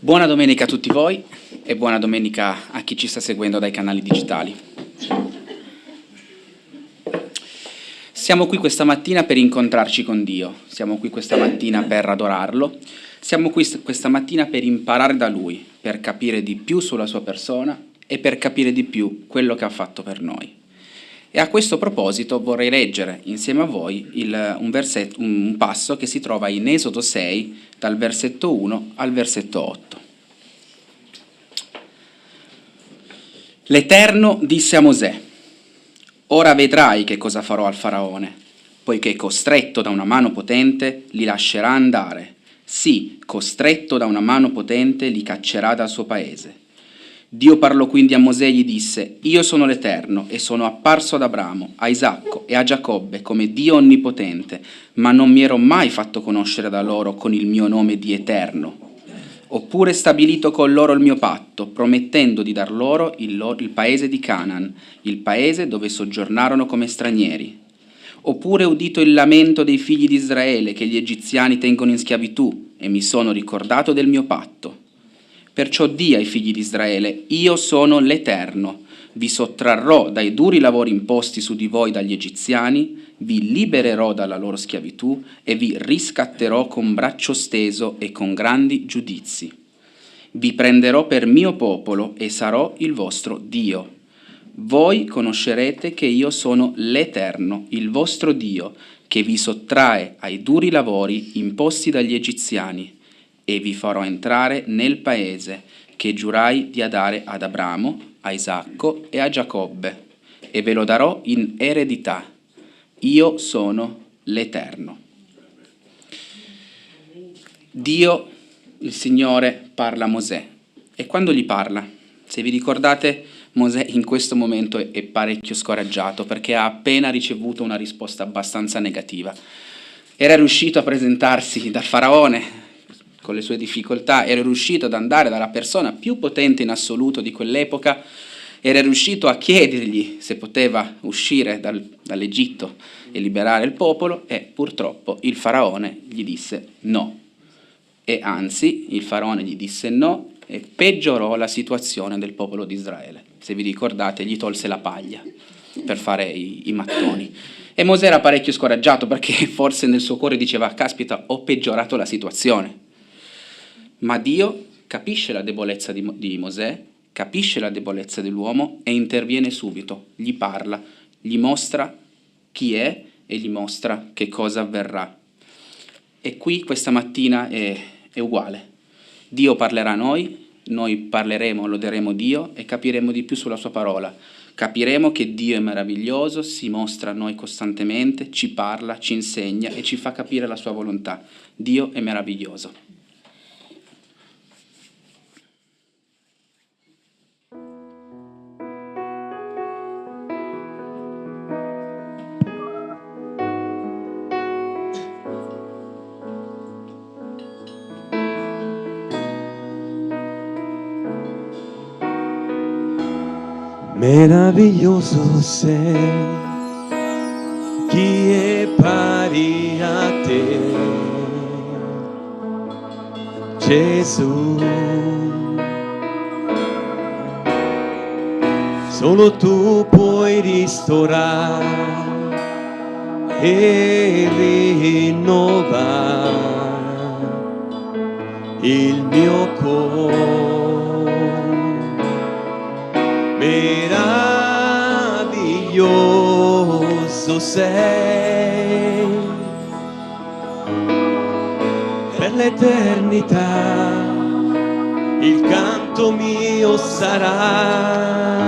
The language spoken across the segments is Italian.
Buona domenica a tutti voi e buona domenica a chi ci sta seguendo dai canali digitali. Siamo qui questa mattina per incontrarci con Dio, siamo qui questa mattina per adorarlo, siamo qui questa mattina per imparare da Lui, per capire di più sulla sua persona e per capire di più quello che ha fatto per noi. E a questo proposito vorrei leggere insieme a voi un passo che si trova in Esodo 6, dal versetto 1 al versetto 8. L'Eterno disse a Mosè: «Ora vedrai che cosa farò al Faraone, poiché costretto da una mano potente li lascerà andare. Sì, costretto da una mano potente li caccerà dal suo paese». Dio parlò quindi a Mosè e gli disse: «Io sono l'Eterno e sono apparso ad Abramo, a Isacco e a Giacobbe come Dio onnipotente, ma non mi ero mai fatto conoscere da loro con il mio nome di Eterno. Ho pure stabilito con loro il mio patto, promettendo di dar loro il paese di Canaan, il paese dove soggiornarono come stranieri. Ho pure udito il lamento dei figli di Israele che gli egiziani tengono in schiavitù e mi sono ricordato del mio patto. Perciò di ai figli di Israele: io sono l'Eterno, vi sottrarrò dai duri lavori imposti su di voi dagli egiziani, vi libererò dalla loro schiavitù e vi riscatterò con braccio steso e con grandi giudizi. Vi prenderò per mio popolo e sarò il vostro Dio. Voi conoscerete che io sono l'Eterno, il vostro Dio, che vi sottrae ai duri lavori imposti dagli egiziani, e vi farò entrare nel paese che giurai di dare ad Abramo, a Isacco e a Giacobbe, e ve lo darò in eredità. Io sono l'Eterno». Dio, il Signore, parla a Mosè. E quando gli parla, se vi ricordate, Mosè in questo momento è parecchio scoraggiato perché ha appena ricevuto una risposta abbastanza negativa. Era riuscito a presentarsi dal Faraone con le sue difficoltà, era riuscito ad andare dalla persona più potente in assoluto di quell'epoca, era riuscito a chiedergli se poteva uscire dall'Egitto e liberare il popolo, e purtroppo il Faraone gli disse no. E anzi, il Faraone gli disse no e peggiorò la situazione del popolo di Israele. Se vi ricordate, gli tolse la paglia per fare i mattoni. E Mosè era parecchio scoraggiato perché forse nel suo cuore diceva: caspita, ho peggiorato la situazione. Ma Dio capisce la debolezza di Mosè, capisce la debolezza dell'uomo e interviene subito, gli parla, gli mostra chi è e gli mostra che cosa avverrà. E qui questa mattina è uguale. Dio parlerà a noi parleremo, loderemo Dio e capiremo di più sulla sua parola. Capiremo che Dio è meraviglioso, si mostra a noi costantemente, ci parla, ci insegna e ci fa capire la sua volontà. Dio è meraviglioso. Meraviglioso sei, chi è pari a te, Gesù. Solo tu puoi ristorare e rinnovare il mio cuore. Meraviglioso sei, per l'eternità il canto mio sarà.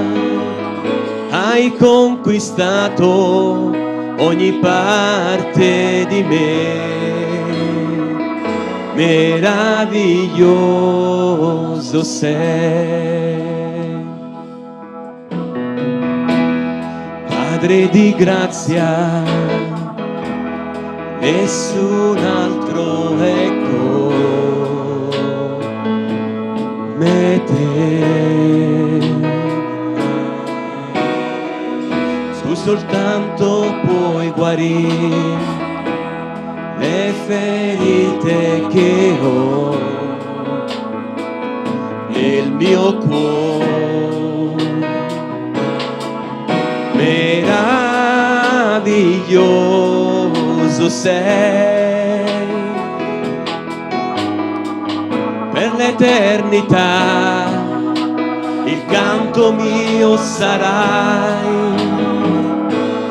Hai conquistato ogni parte di me, meraviglioso sei. Padre di grazia, nessun altro è come te. Tu soltanto puoi guarire le ferite che ho nel mio cuore. Meraviglioso sei, per l'eternità il canto mio sarai.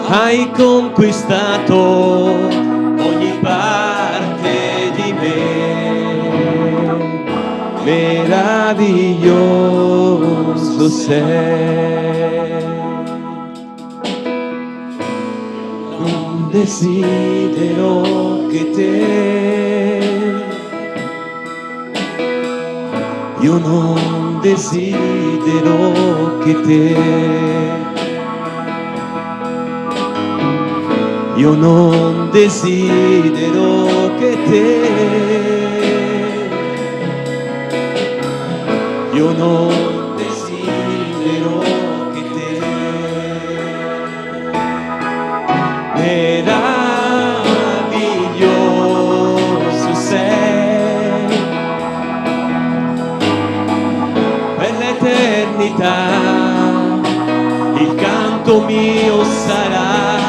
Hai conquistato ogni parte di me, meraviglioso sei. Non desidero che io non desidero che io non desidero che io non desidero che meraviglioso sei, per l'eternità il canto mio sarà.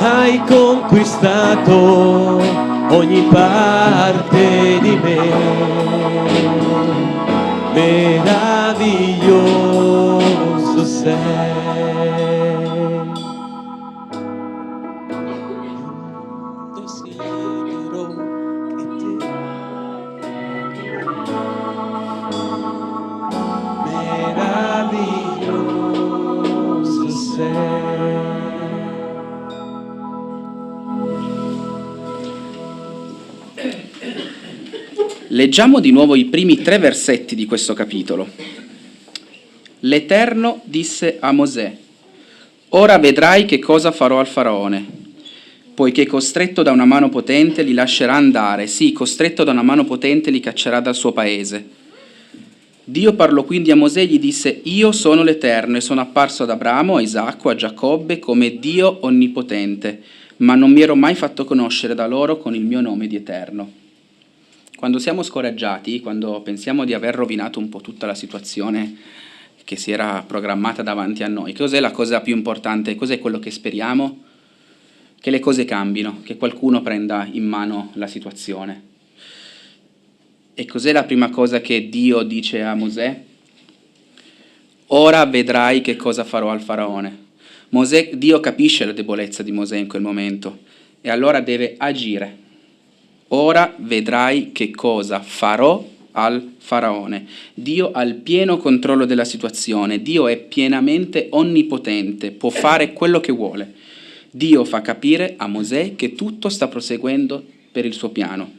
Hai conquistato ogni parte di me, meraviglioso sei. Desidero che meraviglioso sei. Leggiamo di nuovo i primi 3 versetti di questo capitolo. L'Eterno disse a Mosè: ora vedrai che cosa farò al faraone, poiché costretto da una mano potente li lascerà andare, sì, costretto da una mano potente li caccerà dal suo paese. Dio parlò quindi a Mosè e gli disse: io sono l'Eterno e sono apparso ad Abramo, a Isacco, a Giacobbe come Dio onnipotente, ma non mi ero mai fatto conoscere da loro con il mio nome di Eterno. Quando siamo scoraggiati, quando pensiamo di aver rovinato un po' tutta la situazione che si era programmata davanti a noi, cos'è la cosa più importante? Cos'è quello che speriamo? Che le cose cambino, che qualcuno prenda in mano la situazione. E cos'è la prima cosa che Dio dice a Mosè? Ora vedrai che cosa farò al faraone. Dio capisce la debolezza di Mosè in quel momento e allora deve agire. Ora vedrai che cosa farò al faraone. Dio ha il pieno controllo della situazione, Dio è pienamente onnipotente, può fare quello che vuole. Dio fa capire a Mosè che tutto sta proseguendo per il suo piano.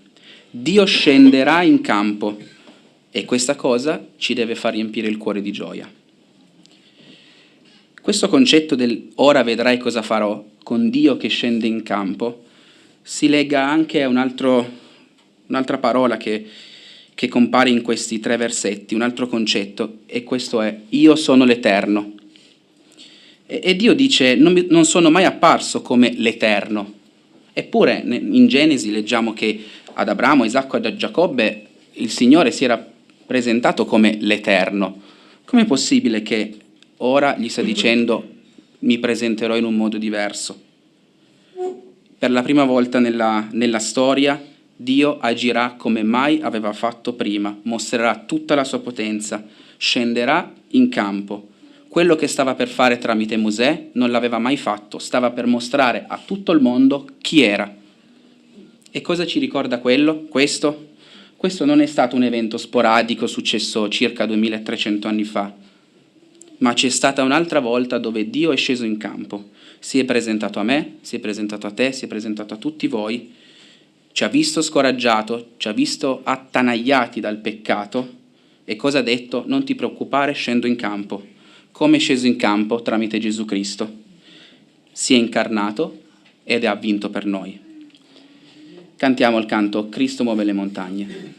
Dio scenderà in campo e questa cosa ci deve far riempire il cuore di gioia. Questo concetto del ora vedrai cosa farò, con Dio che scende in campo, si lega anche a un'altra parola che compare in questi 3 versetti, un altro concetto, e questo è: io sono l'Eterno. E Dio dice: non sono mai apparso come l'Eterno. Eppure in Genesi leggiamo che ad Abramo, Isacco e a Giacobbe il Signore si era presentato come l'Eterno. Com'è possibile che ora gli sta dicendo: mi presenterò in un modo diverso? Per la prima volta nella storia Dio agirà come mai aveva fatto prima, mostrerà tutta la sua potenza, scenderà in campo. Quello che stava per fare tramite Mosè non l'aveva mai fatto, stava per mostrare a tutto il mondo chi era. E cosa ci ricorda questo? Questo non è stato un evento sporadico successo circa 2300 anni fa, ma c'è stata un'altra volta dove Dio è sceso in campo. Si è presentato a me, si è presentato a te, si è presentato a tutti voi, ci ha visto scoraggiato, ci ha visto attanagliati dal peccato e cosa ha detto? Non ti preoccupare, scendo in campo. Come è sceso in campo? Tramite Gesù Cristo. Si è incarnato ed ha vinto per noi. Cantiamo il canto Cristo muove le montagne.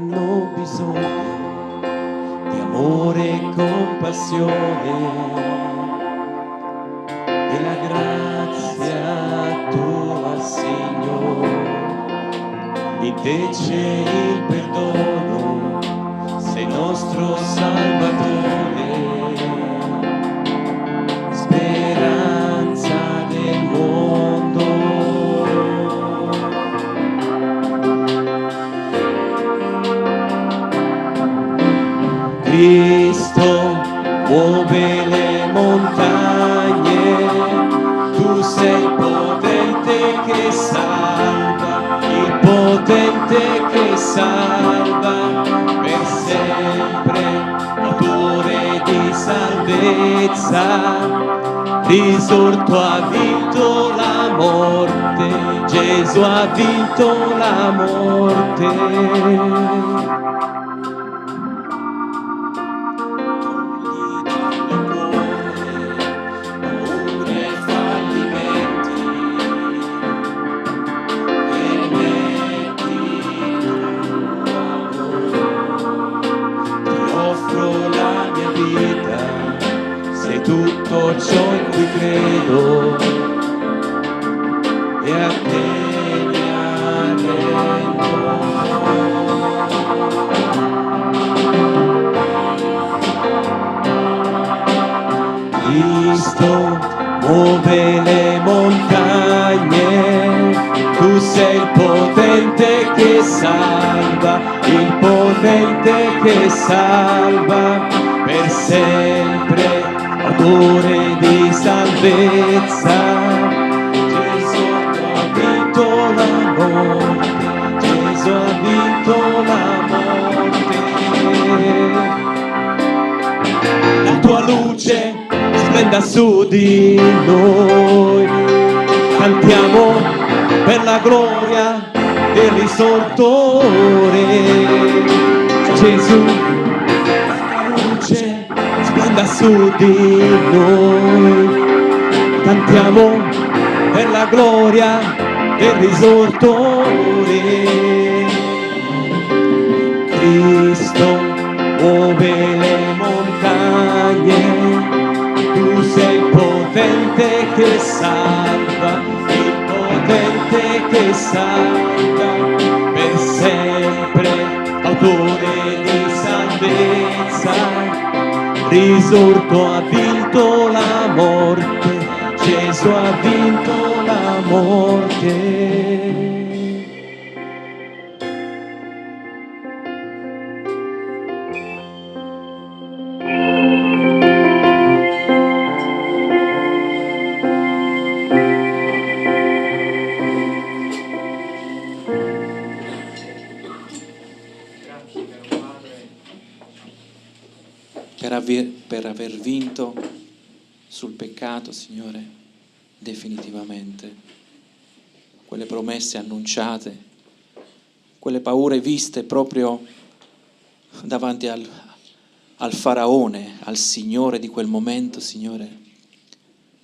hanno bisogno di amore e compassione, della grazia tua, Signore. In te c'è il perdono, sei nostro Salvatore, speranza del mondo. Cristo muove le montagne, tu sei il potente che salva, il potente che salva per sempre, autore di salvezza, risorto ha vinto la morte, Gesù ha vinto la morte. Tutto ciò in cui credo e a te mi arrendo. Cristo muove le montagne, tu sei il potente che salva, il potente che salva per sempre, autore di salvezza. Gesù ha vinto la morte, Gesù ha vinto la morte. La tua luce splenda su di noi, cantiamo per la gloria del risortore. Gesù, la luce splenda su di noi, cantiamo per la gloria del risortore. Cristo muove le montagne, tu sei il potente che salva, il potente che salva per sempre, autore di salvezza, risorto ha vinto la morte, Gesù ha vinto la morte. Per aver vinto sul peccato, Signore, definitivamente. Quelle promesse annunciate, quelle paure viste proprio davanti al faraone, al Signore di quel momento, Signore,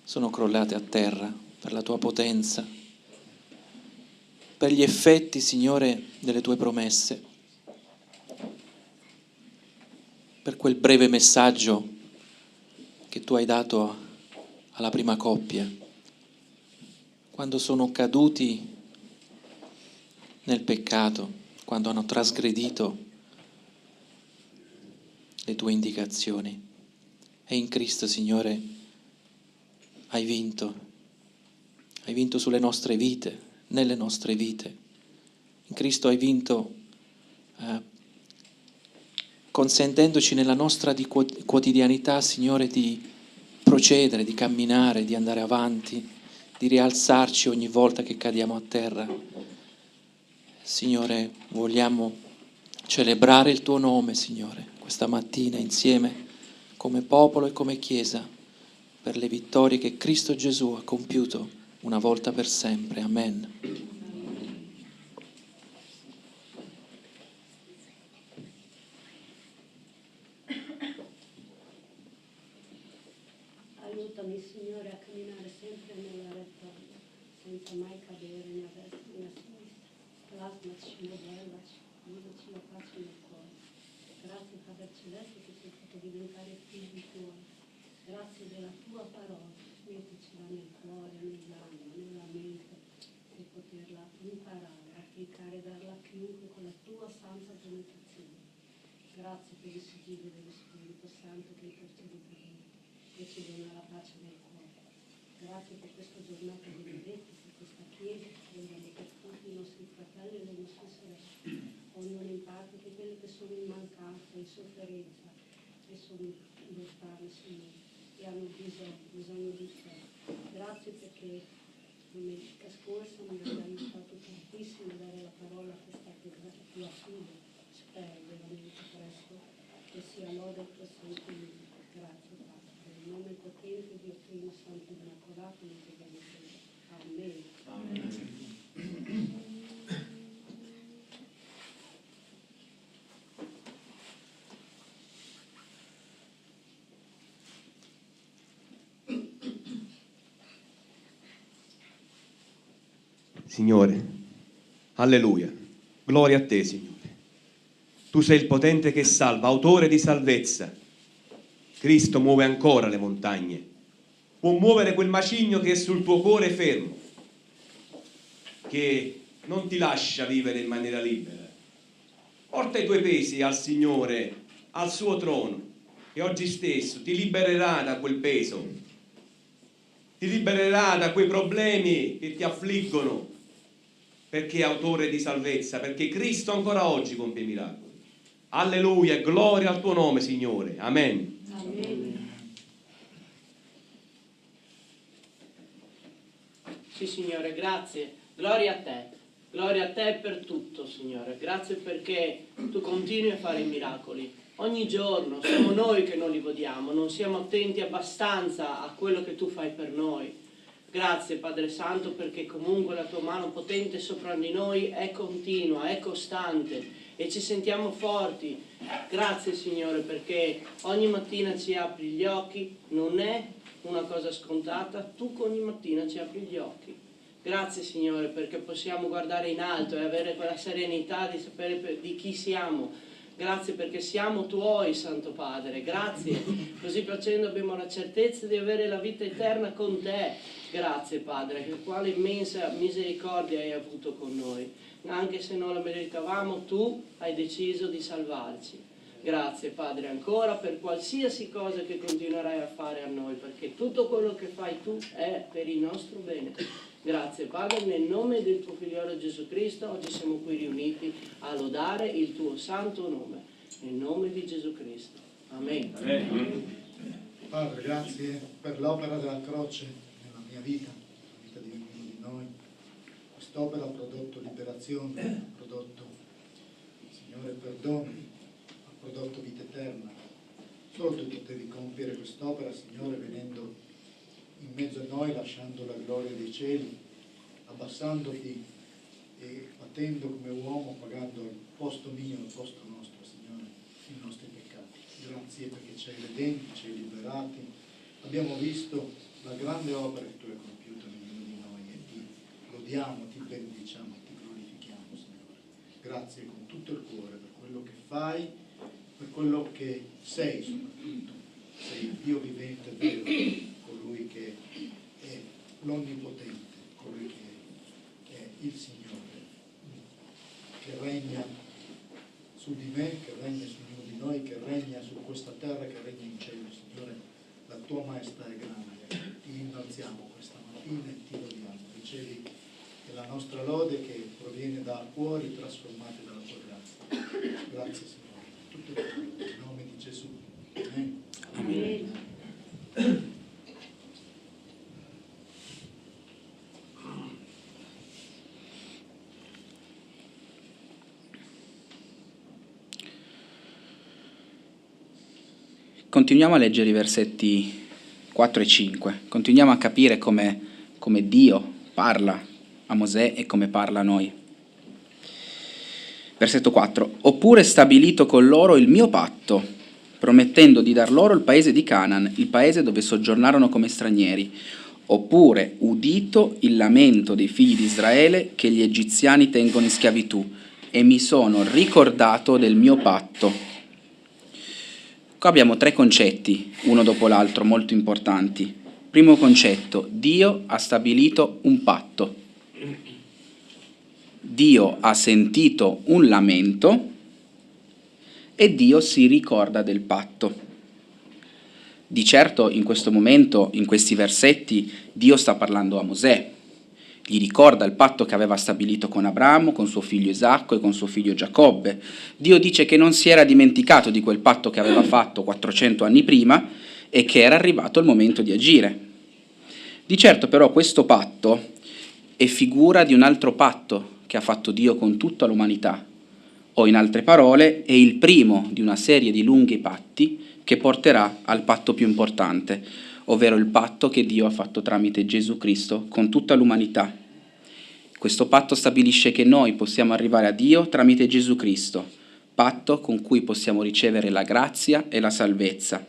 sono crollate a terra per la tua potenza, per gli effetti, Signore, delle tue promesse, per quel breve messaggio che tu hai dato alla prima coppia, quando sono caduti nel peccato, quando hanno trasgredito le tue indicazioni. E in Cristo, Signore, hai vinto sulle nostre vite, nelle nostre vite. In Cristo hai vinto consentendoci nella nostra quotidianità, Signore, di procedere, di camminare, di andare avanti, di rialzarci ogni volta che cadiamo a terra. Signore, vogliamo celebrare il tuo nome, Signore, questa mattina insieme, come popolo e come Chiesa, per le vittorie che Cristo Gesù ha compiuto una volta per sempre. Amen. Aiutami, Signore, a camminare sempre nella retta, senza mai cadere né a destra né a sinistra. Plasmaci, modellaci, guidaci la pace. diventare figli tuoi. Grazie della tua parola, metticela nel cuore, nell'anima, nella mente, e poterla imparare, applicare, darla a chiunque con la tua santa benedizione. Grazie per il sigillo dello Spirito Santo che intercede per noi e ci dona la pace nel cuore. Grazie per questa giornata benedetta, per questa Chiesa, preghiamo per tutti i nostri fratelli e le nostre sorelle, ognuno in parte, che quelle che sono in mancanza, in sofferenza, e sono lontane, Signore, e hanno bisogno di te. Grazie perché domenica scorsa mi hai aiutato tantissimo a dare la parola a questa tua figlia. Spero veramente presto che sia lode al tuo santo nome. Grazie, Padre. Nel nome potente Dio Trino Santo Immacolato, noi dobbiamo credere. Amen. Amen. Signore, alleluia, gloria a te, Signore. Tu sei il potente che salva, autore di salvezza. Cristo muove ancora le montagne, può muovere quel macigno che è sul tuo cuore fermo, che non ti lascia vivere in maniera libera. Porta i tuoi pesi al Signore, al suo trono, e oggi stesso ti libererà da quel peso, ti libererà da quei problemi che ti affliggono, perché è autore di salvezza, perché Cristo ancora oggi compie miracoli. Alleluia, gloria al tuo nome, Signore. Amen. Amen. Sì, Signore, grazie. Gloria a te. Gloria a te per tutto, Signore. Grazie perché tu continui a fare miracoli. Ogni giorno siamo noi che non li vediamo, non siamo attenti abbastanza a quello che tu fai per noi. Grazie, Padre Santo, perché comunque la tua mano potente sopra di noi è continua, è costante e ci sentiamo forti. Grazie, Signore, perché ogni mattina ci apri gli occhi, non è una cosa scontata, tu ogni mattina ci apri gli occhi. Grazie, Signore, perché possiamo guardare in alto e avere quella serenità di sapere di chi siamo. Grazie perché siamo tuoi, Santo Padre, grazie. Così facendo abbiamo la certezza di avere la vita eterna con te. Grazie, Padre, che quale immensa misericordia hai avuto con noi. Anche se non la meritavamo, tu hai deciso di salvarci. Grazie, Padre, ancora per qualsiasi cosa che continuerai a fare a noi, perché tutto quello che fai tu è per il nostro bene. Grazie, Padre, nel nome del tuo figliolo Gesù Cristo, oggi siamo qui riuniti a lodare il tuo santo nome, nel nome di Gesù Cristo. Amen. Amen. Padre, grazie per l'opera della croce nella mia vita, nella vita di ognuno di noi. Quest'opera ha prodotto liberazione, ha prodotto, Signore, perdono, ha prodotto vita eterna. Solo tu potevi compiere quest'opera, Signore, venendo in mezzo a noi, lasciando la gloria dei cieli, abbassandoti e battendo come uomo, pagando al posto mio, al posto nostro, Signore, i nostri peccati. Grazie perché ci hai redenti, ci hai liberati. Abbiamo visto la grande opera che tu hai compiuto in ognuno di noi e ti lodiamo, ti benediciamo, ti glorifichiamo, Signore. Grazie con tutto il cuore per quello che fai, per quello che sei soprattutto. Sei il Dio vivente, vero, colui che è l'Onnipotente, colui che è il Signore, che regna su di me, che regna su ognuno di noi, che regna su questa terra, che regna in cielo. Signore, la tua maestà è grande. Ti innalziamo questa mattina e ti lodiamo. Ricevi la nostra lode che proviene da cuori trasformati dalla tua grazia. Grazie, Signore. Tutto il cuore, nel nome di Gesù. Amen. Amen. Continuiamo a leggere i versetti 4 e 5. Continuiamo a capire come Dio parla a Mosè e come parla a noi. Versetto 4. Oppure stabilito con loro il mio patto, promettendo di dar loro il paese di Canaan, il paese dove soggiornarono come stranieri. Oppure udito il lamento dei figli di Israele che gli egiziani tengono in schiavitù, e mi sono ricordato del mio patto. Qua abbiamo 3 concetti, uno dopo l'altro, molto importanti. Primo concetto, Dio ha stabilito un patto. Dio ha sentito un lamento e Dio si ricorda del patto. Di certo in questo momento, in questi versetti, Dio sta parlando a Mosè. Gli ricorda il patto che aveva stabilito con Abramo, con suo figlio Isacco e con suo figlio Giacobbe. Dio dice che non si era dimenticato di quel patto che aveva fatto 400 anni prima e che era arrivato il momento di agire. Di certo però questo patto è figura di un altro patto che ha fatto Dio con tutta l'umanità, o in altre parole è il primo di una serie di lunghi patti che porterà al patto più importante, ovvero il patto che Dio ha fatto tramite Gesù Cristo con tutta l'umanità. Questo patto stabilisce che noi possiamo arrivare a Dio tramite Gesù Cristo, patto con cui possiamo ricevere la grazia e la salvezza,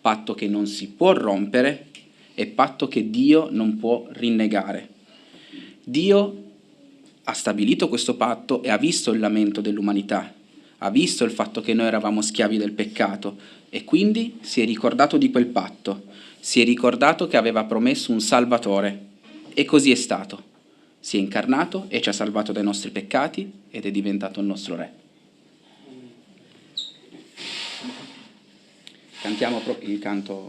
patto che non si può rompere e patto che Dio non può rinnegare. Dio ha stabilito questo patto e ha visto il lamento dell'umanità, ha visto il fatto che noi eravamo schiavi del peccato e quindi si è ricordato di quel patto, si è ricordato che aveva promesso un Salvatore e così è stato. Si è incarnato e ci ha salvato dai nostri peccati ed è diventato il nostro Re. Cantiamo proprio il canto.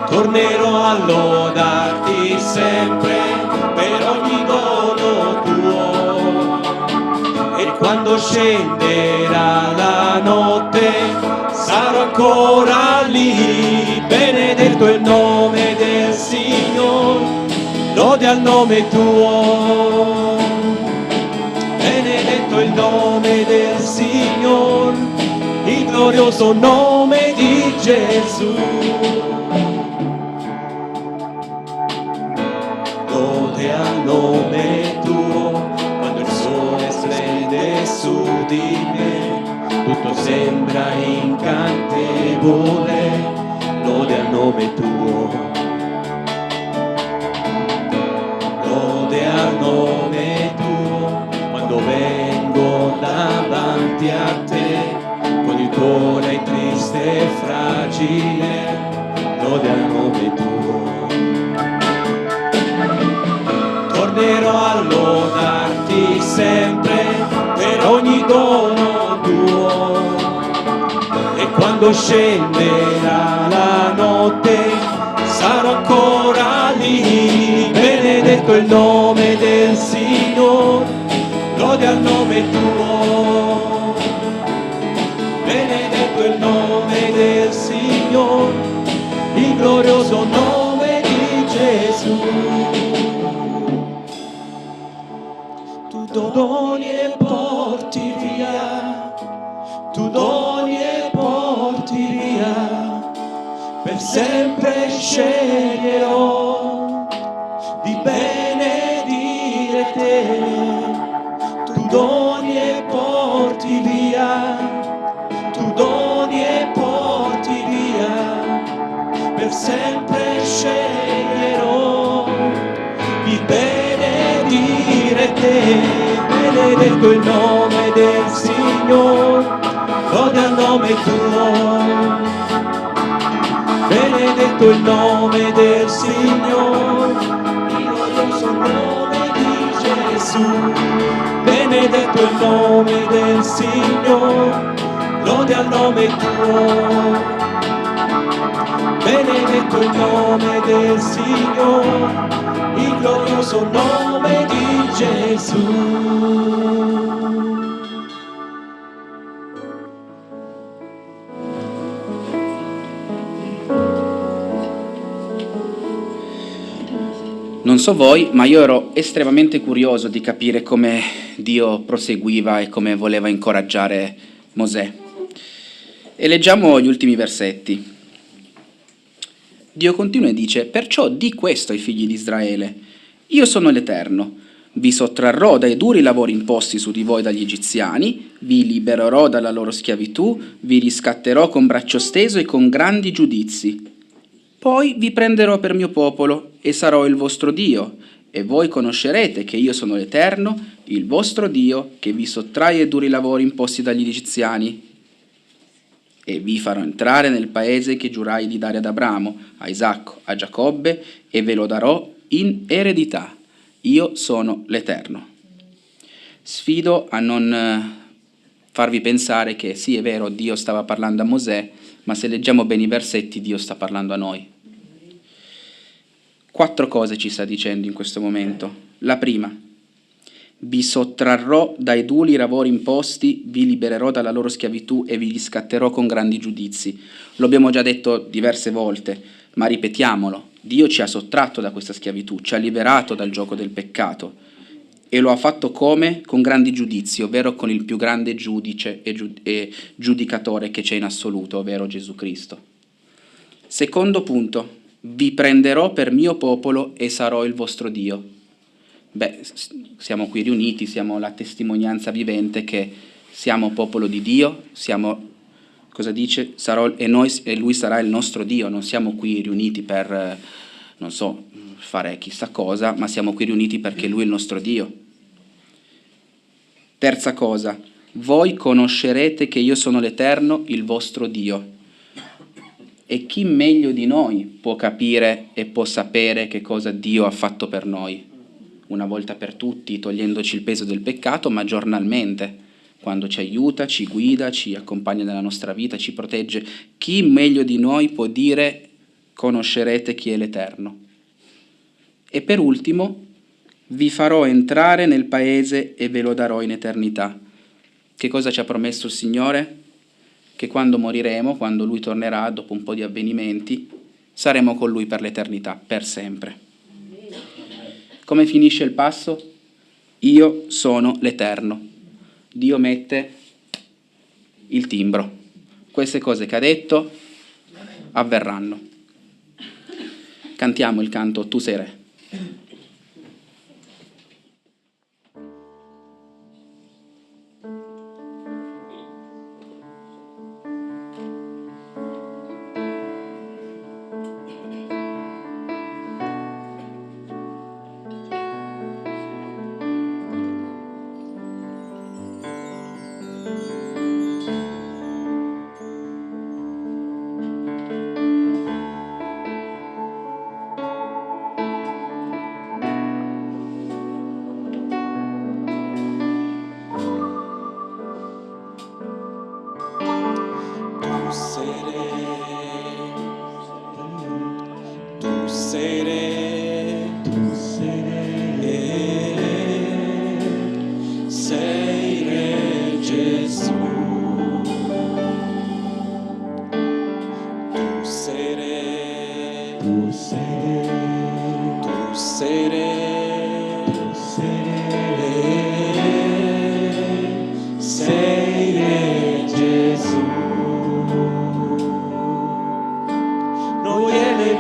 Tornerò a lodarti sempre per ogni dono tuo, e quando scenderà la notte sarò ancora lì. Benedetto il nome del Signore, lode al nome tuo. Benedetto il nome del Signore, il glorioso nome di Gesù. Lode al nome tuo, quando il sole splende su di me, tutto sembra incantevole. Lode al nome tuo. Lode al nome tuo, quando vengo davanti a te, con il cuore triste e fragile. Lode al nome tuo. Tornerò a lodarti sempre per ogni dono tuo, e quando scenderà la notte sarò ancora lì. Benedetto il nome del Signore, lode al nome tuo. Benedetto il nome del Signore, il glorioso nome di Gesù. Tu doni e porti via, tu doni e porti via, per sempre sceglierò di benedire te. Tu doni e porti via, tu doni e porti via, per sempre sceglierò di benedire te. Benedetto il nome del Signore, lode al nome tuo. Benedetto il nome del Signore, il glorioso nome di Gesù. Benedetto il nome del Signore, lode al nome tuo. Benedetto il nome del Signore, il glorioso nome di Gesù. Non so voi, ma io ero estremamente curioso di capire come Dio proseguiva e come voleva incoraggiare Mosè. E leggiamo gli ultimi versetti. Dio continua e dice: «Perciò di questo ai figli di Israele: io sono l'Eterno, vi sottrarrò dai duri lavori imposti su di voi dagli egiziani, vi libererò dalla loro schiavitù, vi riscatterò con braccio steso e con grandi giudizi. Poi vi prenderò per mio popolo e sarò il vostro Dio, e voi conoscerete che io sono l'Eterno, il vostro Dio, che vi sottrae ai duri lavori imposti dagli egiziani. E vi farò entrare nel paese che giurai di dare ad Abramo, a Isacco, a Giacobbe, e ve lo darò in eredità. Io sono l'Eterno». Sfido a non farvi pensare che sì, è vero, Dio stava parlando a Mosè, ma se leggiamo bene i versetti, Dio sta parlando a noi. 4 cose ci sta dicendo in questo momento. La prima: vi sottrarrò dai duri lavori imposti, vi libererò dalla loro schiavitù e vi riscatterò con grandi giudizi. Lo abbiamo già detto diverse volte, ma ripetiamolo: Dio ci ha sottratto da questa schiavitù, ci ha liberato dal gioco del peccato, e lo ha fatto come? Con grandi giudizi, ovvero con il più grande giudice e giudicatore che c'è in assoluto, ovvero Gesù Cristo. Secondo punto: vi prenderò per mio popolo e sarò il vostro Dio. Beh, siamo qui riuniti, siamo la testimonianza vivente che siamo popolo di Dio, siamo, cosa dice? E lui sarà il nostro Dio. Non siamo qui riuniti per, non so, fare chissà cosa, ma siamo qui riuniti perché lui è il nostro Dio. Terza cosa: voi conoscerete che io sono l'Eterno, il vostro Dio. E chi meglio di noi può capire e può sapere che cosa Dio ha fatto per noi? Una volta per tutti, togliendoci il peso del peccato, ma giornalmente, quando ci aiuta, ci guida, ci accompagna nella nostra vita, ci protegge. Chi meglio di noi può dire: conoscerete chi è l'Eterno? E per ultimo: vi farò entrare nel paese e ve lo darò in eternità. Che cosa ci ha promesso il Signore? Che quando moriremo, quando Lui tornerà dopo un po' di avvenimenti, saremo con Lui per l'eternità, per sempre. Come finisce il passo? Io sono l'Eterno. Dio mette il timbro. Queste cose che ha detto avverranno. Cantiamo il canto Tu sei Re.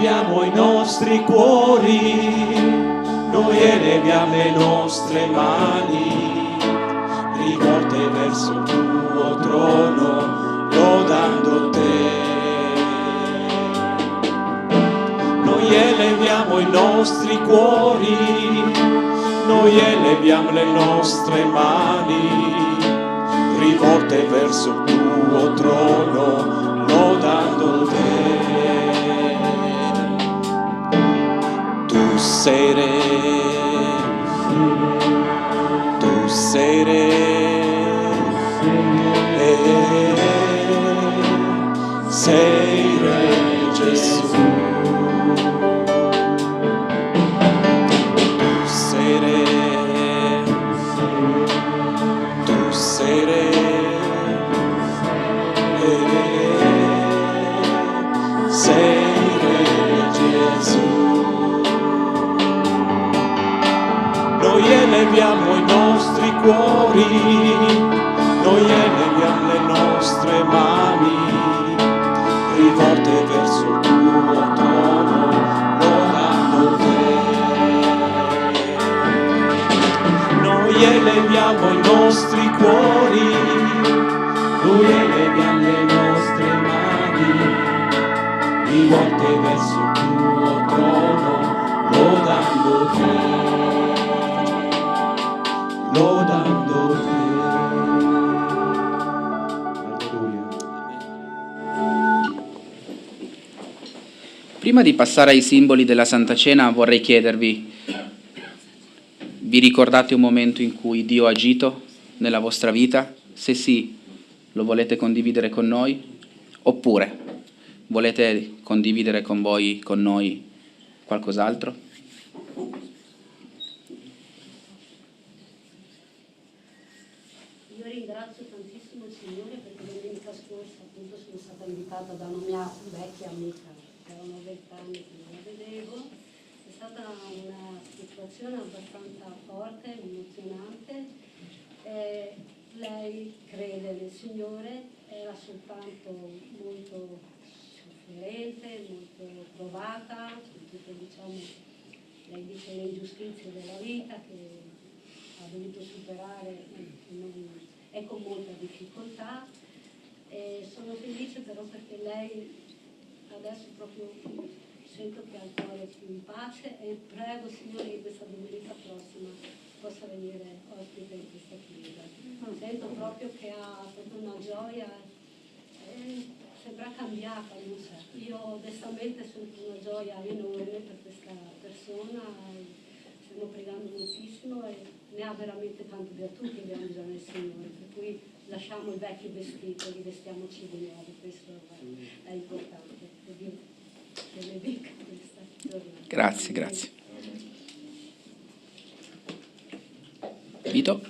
eleviamo i nostri cuori, noi eleviamo le nostre mani, rivolte verso il tuo trono, lodando te. Noi eleviamo i nostri cuori, noi eleviamo le nostre mani, rivolte verso il tuo trono, lodando te. Tu sei Re, sei Re, sei Re Gesù. Tu sei Re, tu sei Re, sei Re Gesù. Noi eleviamo i nostri cuori, noi eleviamo le nostre mani, rivolte verso il tuo trono, lodando te. Noi eleviamo i nostri cuori, noi eleviamo le nostre mani, rivolte verso il tuo trono, lodando te. Lodando te. Prima di passare ai simboli della Santa Cena vorrei chiedervi, vi ricordate un momento in cui Dio ha agito nella vostra vita? Se sì, lo volete condividere con noi? Oppure volete condividere con noi qualcos'altro? Io ringrazio tantissimo il Signore perché domenica scorsa appunto sono stata invitata da una mia vecchia amica, che erano 20 anni che non la vedevo. È stata una situazione abbastanza forte, emozionante. Lei crede nel Signore, era soltanto molto sofferente, molto provata, tutte, diciamo, lei dice le ingiustizie della vita che ha dovuto superare è con molta difficoltà. Sono felice però perché lei adesso proprio sento che ha il cuore più in pace e prego Signore che questa domenica prossima possa venire ospite in questa chiesa. Sento proprio che ha proprio una gioia, sembra cambiata, non so. Io onestamente sento una gioia enorme per questa persona, stiamo pregando moltissimo e ne ha veramente tanto virtù che abbiamo bisogno del Signore, per cui lasciamo i vecchi vestiti e rivestiamoci di nuovo, questo è importante. Che Dio benedica questa giornata. Grazie, grazie. Vito?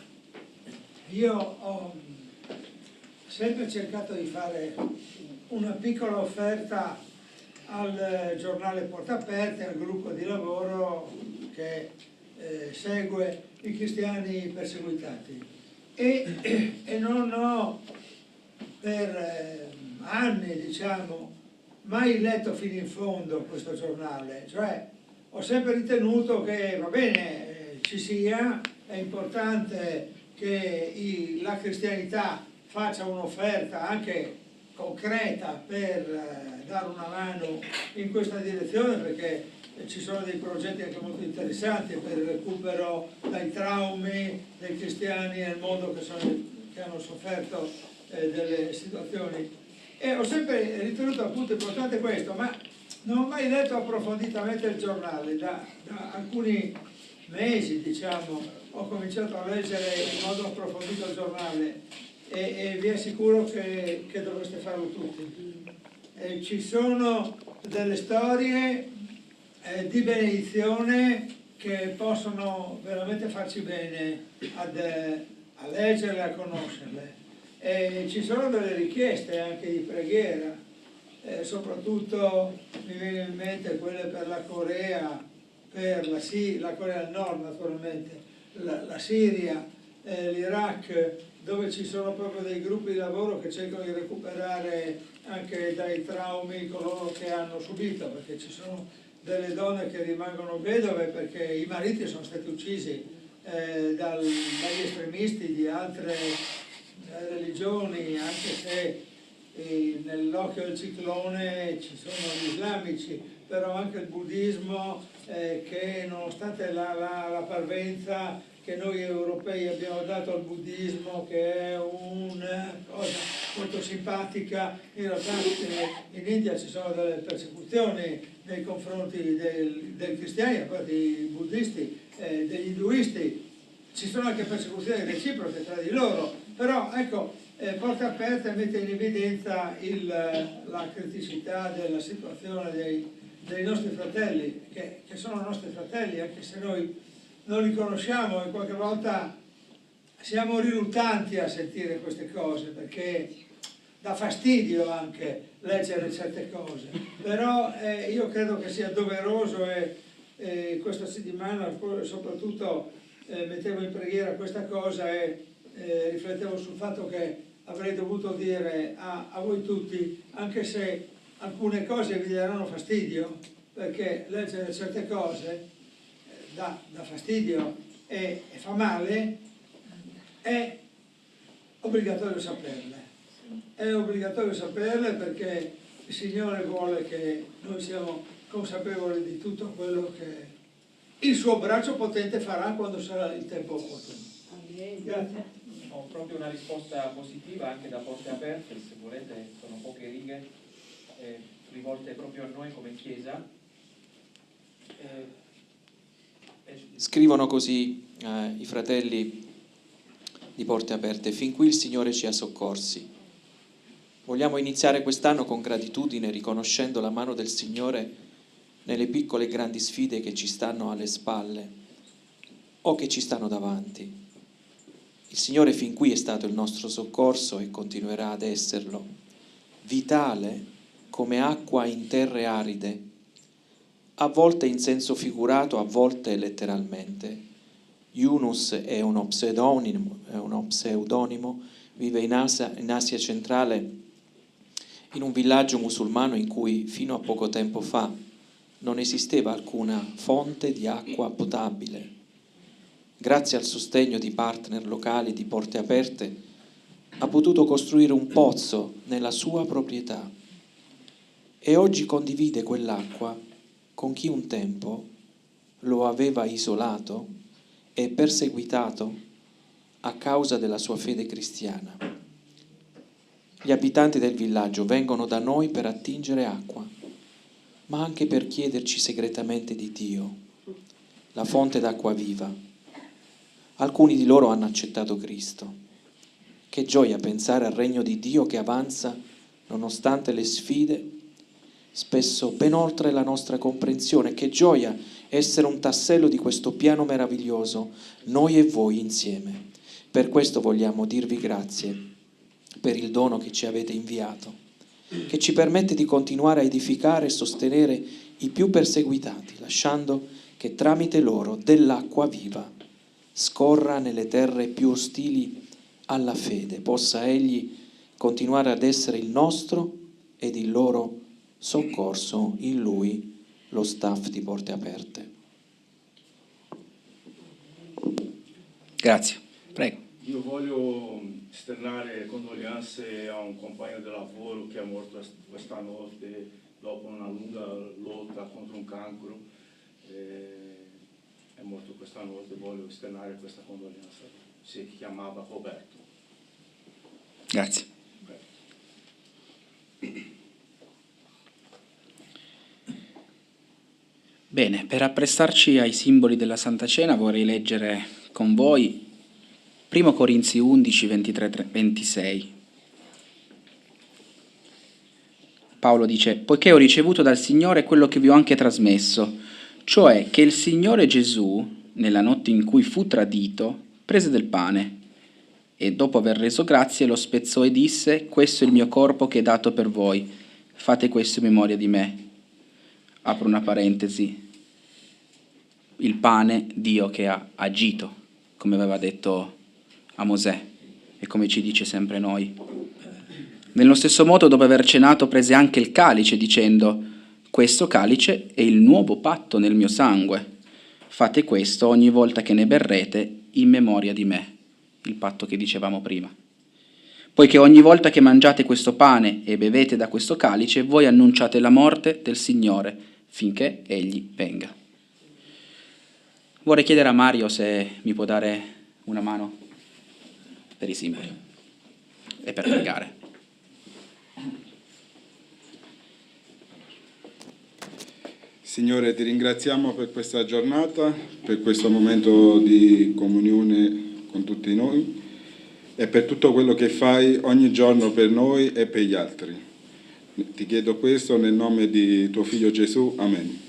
Io ho sempre cercato di fare una piccola offerta al giornale Porte Aperte, al gruppo di lavoro che segue i cristiani perseguitati e non ho per anni, diciamo, mai letto fino in fondo questo giornale, cioè ho sempre ritenuto che va bene, ci sia, è importante che la cristianità faccia un'offerta anche concreta per dare una mano in questa direzione, perché ci sono dei progetti anche molto interessanti per il recupero dai traumi dei cristiani nel mondo che hanno sofferto delle situazioni. E ho sempre ritenuto appunto importante questo, ma non ho mai letto approfonditamente il giornale. Da alcuni mesi, diciamo, ho cominciato a leggere in modo approfondito il giornale e vi assicuro che dovreste farlo tutti. Ci sono delle storie di benedizione che possono veramente farci bene a leggerle, a conoscerle. Ci sono delle richieste anche di preghiera, soprattutto mi viene in mente quelle per la Corea, per la Corea del Nord naturalmente, la Siria, l'Iraq, dove ci sono proprio dei gruppi di lavoro che cercano di recuperare anche dai traumi coloro che hanno subito, perché ci sono delle donne che rimangono vedove perché i mariti sono stati uccisi dagli estremisti di altre religioni, anche se nell'occhio del ciclone ci sono gli islamici, però anche il buddismo che nonostante la parvenza che noi europei abbiamo dato al buddismo, che è una cosa molto simpatica, in realtà in India ci sono delle persecuzioni nei confronti dei cristiani, dei buddisti, degli induisti, ci sono anche persecuzioni reciproche tra di loro, però ecco, Porte Aperte mette in evidenza la criticità della situazione dei nostri fratelli, che sono nostri fratelli, anche se noi non li conosciamo, e qualche volta siamo riluttanti a sentire queste cose, perché dà fastidio anche leggere certe cose, però io credo che sia doveroso, e questa settimana soprattutto mettevo in preghiera questa cosa e riflettevo sul fatto che avrei dovuto dire a voi tutti, anche se alcune cose vi daranno fastidio, perché leggere certe cose dà fastidio e fa male, è obbligatorio saperle. È obbligatorio saperle, perché il Signore vuole che noi siamo consapevoli di tutto quello che il suo braccio potente farà quando sarà il tempo opportuno. Grazie. Ho proprio una risposta positiva anche da Porte Aperte, se volete, sono poche righe rivolte proprio a noi come Chiesa. Scrivono così i fratelli di Porte Aperte: fin qui il Signore ci ha soccorsi. Vogliamo iniziare quest'anno con gratitudine, riconoscendo la mano del Signore nelle piccole e grandi sfide che ci stanno alle spalle o che ci stanno davanti. Il Signore fin qui è stato il nostro soccorso e continuerà ad esserlo, vitale come acqua in terre aride, a volte in senso figurato, a volte letteralmente. Yunus è uno pseudonimo, vive in Asia centrale, in un villaggio musulmano in cui fino a poco tempo fa non esisteva alcuna fonte di acqua potabile. Grazie al sostegno di partner locali di Porte Aperte, ha potuto costruire un pozzo nella sua proprietà e oggi condivide quell'acqua con chi un tempo lo aveva isolato e perseguitato a causa della sua fede cristiana. Gli abitanti del villaggio vengono da noi per attingere acqua, ma anche per chiederci segretamente di Dio, la fonte d'acqua viva. Alcuni di loro hanno accettato Cristo. Che gioia pensare al regno di Dio che avanza nonostante le sfide, spesso ben oltre la nostra comprensione. Che gioia essere un tassello di questo piano meraviglioso, noi e voi insieme. Per questo vogliamo dirvi grazie per il dono che ci avete inviato, che ci permette di continuare a edificare e sostenere i più perseguitati, lasciando che tramite loro dell'acqua viva scorra nelle terre più ostili alla fede. Possa Egli continuare ad essere il nostro ed il loro soccorso, in Lui, lo staff di Porte Aperte. Grazie. Prego. Io voglio esternare condoglianze a un compagno di lavoro che è morto questa notte dopo una lunga lotta contro un cancro. È morto questa notte, voglio esternare questa condoglianza. Si chiamava Roberto. Grazie. Bene, per apprestarci ai simboli della Santa Cena vorrei leggere con voi 1 Corinzi 11, 23-26. Paolo dice: poiché ho ricevuto dal Signore quello che vi ho anche trasmesso, cioè che il Signore Gesù, nella notte in cui fu tradito, prese del pane e dopo aver reso grazie lo spezzò e disse: questo è il mio corpo che è dato per voi, fate questo in memoria di me. Apro una parentesi: il pane, Dio che ha agito, come aveva detto a Mosè e come ci dice sempre noi. Nello stesso modo, dopo aver cenato, prese anche il calice dicendo: questo calice è il nuovo patto nel mio sangue, fate questo ogni volta che ne berrete in memoria di me, il patto che dicevamo prima. Poiché ogni volta che mangiate questo pane e bevete da questo calice, voi annunciate la morte del Signore finché Egli venga. Vorrei chiedere a Mario se mi può dare una mano per i simboli e per pregare. Signore, ti ringraziamo per questa giornata, per questo momento di comunione con tutti noi e per tutto quello che fai ogni giorno per noi e per gli altri. Ti chiedo questo nel nome di tuo Figlio Gesù. Amen.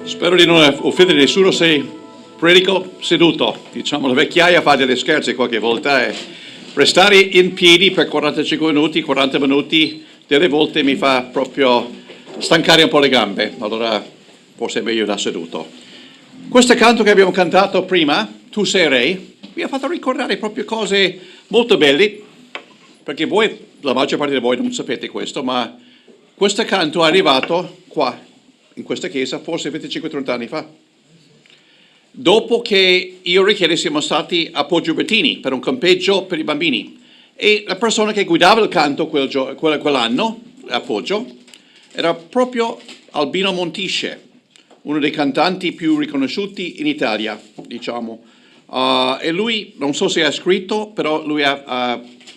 Spero di non offendere nessuno se predico seduto. Diciamo, la vecchiaia fa delle scherzi qualche volta. Restare in piedi per 45 minuti, 40 minuti, delle volte mi fa proprio stancare un po' le gambe. Allora forse è meglio da seduto. Questo canto che abbiamo cantato prima, Tu sei re, mi ha fatto ricordare proprio cose molto belle, perché voi, la maggior parte di voi non sapete questo, ma questo canto è arrivato qua, in questa chiesa, forse 25-30 anni fa. Dopo che io e Ricchieri siamo stati a Poggio Bettini per un campeggio per i bambini. E la persona che guidava il canto quell'anno a Poggio era proprio Albino Montisce, uno dei cantanti più riconosciuti in Italia, diciamo. E lui, non so se ha scritto, però lui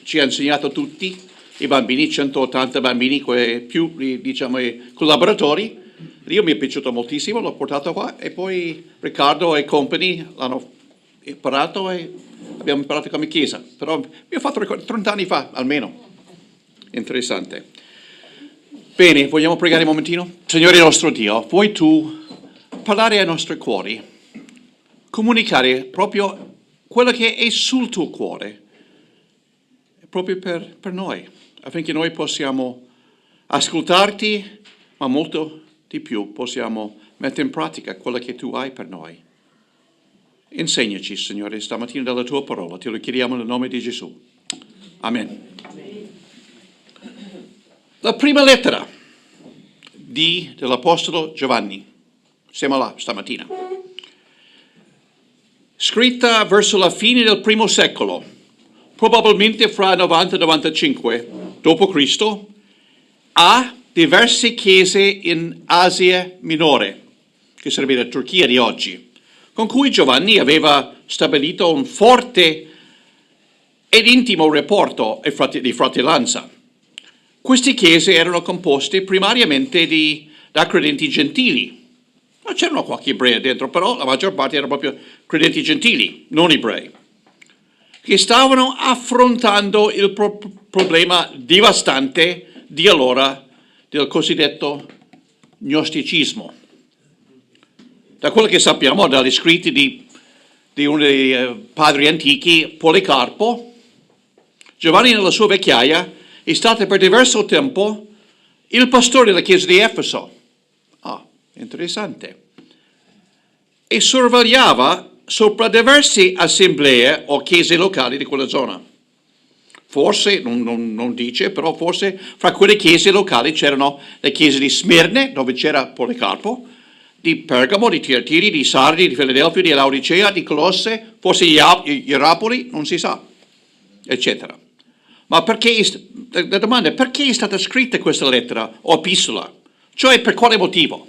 ci ha insegnato tutti i bambini, 180 bambini, più diciamo, i collaboratori. Io mi è piaciuto moltissimo, l'ho portato qua e poi Riccardo e compagni l'hanno imparato e abbiamo imparato come chiesa. Però mi ha fatto ricordare 30 anni fa, almeno. Interessante. Bene, vogliamo pregare un momentino? Signore nostro Dio, vuoi tu parlare ai nostri cuori, comunicare proprio quello che è sul tuo cuore, proprio per noi, affinché noi possiamo ascoltarti, ma molto di più possiamo mettere in pratica quello che tu hai per noi. Insegnaci, Signore, stamattina dalla tua parola, te lo chiediamo nel nome di Gesù. Amen. La prima lettera dell'Apostolo Giovanni, siamo là stamattina, scritta verso la fine del primo secolo, probabilmente fra 90 e 95 d.C., a diverse chiese in Asia Minore, che sarebbe la Turchia di oggi, con cui Giovanni aveva stabilito un forte ed intimo rapporto di fratellanza. Queste chiese erano composte primariamente da credenti gentili. C'erano qualche ebrei dentro, però la maggior parte erano proprio credenti gentili, non ebrei, che stavano affrontando il problema devastante di allora del cosiddetto gnosticismo. Da quello che sappiamo dagli scritti di uno dei padri antichi, Policarpo, Giovanni nella sua vecchiaia è stato per diverso tempo il pastore della chiesa di Efeso. Interessante. E sorvegliava sopra diverse assemblee o chiese locali di quella zona. Forse, non dice, però forse fra quelle chiese locali c'erano le chiese di Smirne, dove c'era Policarpo, di Pergamo, di Tiatiri, di Sardi, di Filadelfia, di Laodicea, di Colosse, forse Ierapoli, non si sa, eccetera. Ma perché, la domanda è perché è stata scritta questa lettera o epistola? Cioè per quale motivo?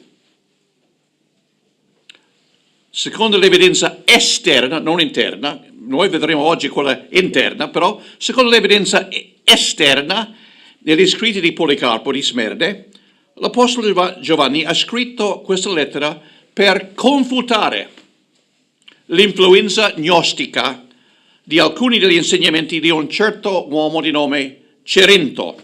Secondo l'evidenza esterna, non interna, noi vedremo oggi quella interna, però secondo l'evidenza esterna negli scritti di Policarpo di Smerde, l'Apostolo Giovanni ha scritto questa lettera per confutare l'influenza gnostica di alcuni degli insegnamenti di un certo uomo di nome Cerento,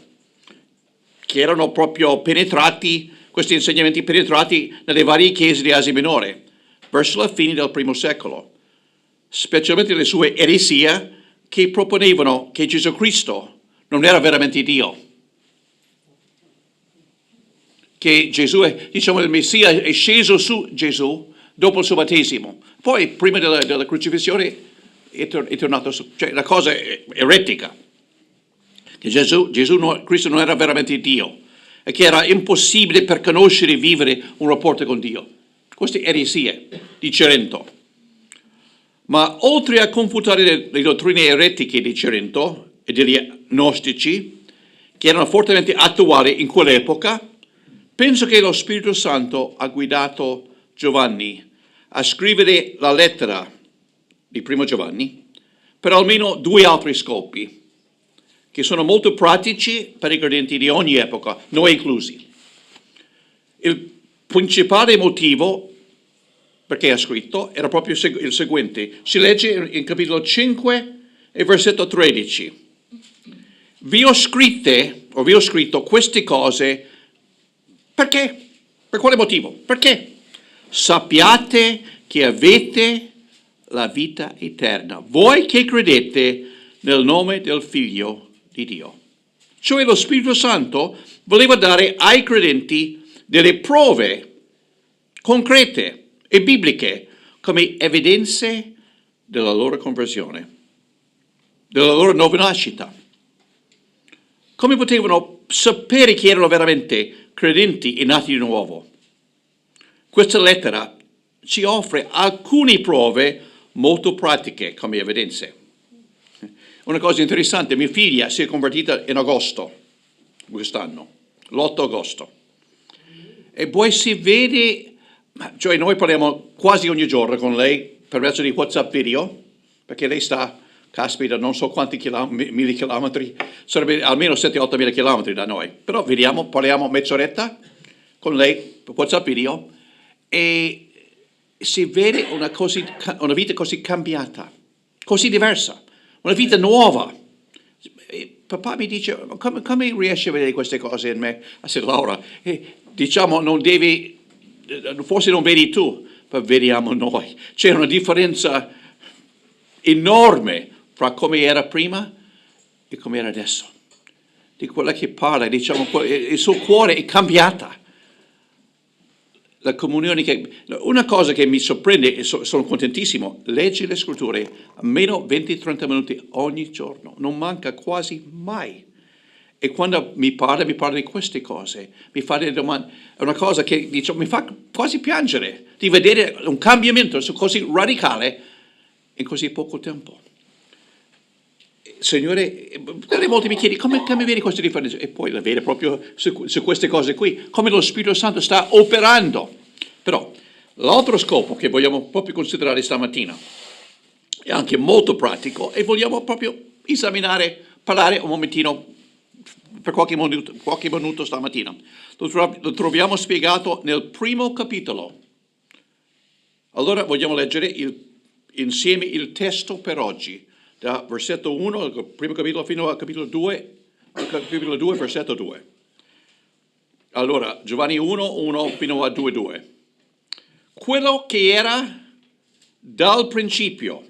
che erano proprio penetrati, questi insegnamenti penetrati nelle varie chiese di Asia Minore, verso la fine del primo secolo, specialmente le sue eresie che proponevano che Gesù Cristo non era veramente Dio, che Gesù, diciamo, il Messia è sceso su Gesù dopo il suo battesimo, poi prima della crocifissione è tornato su, cioè la cosa è eretica, che Cristo non era veramente Dio e che era impossibile per conoscere e vivere un rapporto con Dio. Queste eresie di Cerento. Ma oltre a confutare le dottrine eretiche di Cerento e degli gnostici, che erano fortemente attuali in quell'epoca, penso che lo Spirito Santo ha guidato Giovanni a scrivere la lettera di primo Giovanni per almeno 2 altri scopi, che sono molto pratici per i credenti di ogni epoca, noi inclusi. Il principale motivo perché ha scritto era proprio il seguente. Si legge in capitolo 5 e versetto 13. Vi ho scritto queste cose perché? Per quale motivo? Perché sappiate che avete la vita eterna, voi che credete nel nome del Figlio di Dio. Cioè lo Spirito Santo voleva dare ai credenti delle prove concrete e bibliche come evidenze della loro conversione, della loro nuova nascita. Come potevano sapere che erano veramente credenti e nati di nuovo? Questa lettera ci offre alcune prove molto pratiche come evidenze. Una cosa interessante, mia figlia si è convertita in agosto quest'anno, l'8 agosto. E poi si vede, cioè noi parliamo quasi ogni giorno con lei per mezzo di WhatsApp video, perché lei sta, caspita, non so quanti mille chilometri, sarebbe almeno 7-8 mila chilometri da noi. Però vediamo, parliamo mezz'oretta con lei per WhatsApp video e si vede una vita così cambiata, così diversa, una vita nuova. E papà mi dice, come riesci a vedere queste cose in me? Laura, diciamo, non devi, forse non vedi tu, ma vediamo noi. C'è una differenza enorme fra come era prima e come era adesso. Di quella che parla, diciamo, il suo cuore è cambiata. La comunione una cosa che mi sorprende e sono contentissimo, leggi le scritture almeno 20-30 minuti ogni giorno, non manca quasi mai. E quando mi parla di queste cose, mi fa delle domande, è una cosa che diciamo, mi fa quasi piangere di vedere un cambiamento così radicale in così poco tempo. Signore, delle volte mi chiedi come vedi queste differenze e poi la vede proprio su queste cose qui, come lo Spirito Santo sta operando. Però l'altro scopo che vogliamo proprio considerare stamattina è anche molto pratico e vogliamo proprio esaminare, parlare un momentino per qualche minuto stamattina. Lo troviamo spiegato nel primo capitolo. Allora vogliamo leggere insieme il testo per oggi. Da versetto 1, il primo capitolo, fino al capitolo 2, versetto 2. Allora, Giovanni 1 fino a 2. Quello che era dal principio,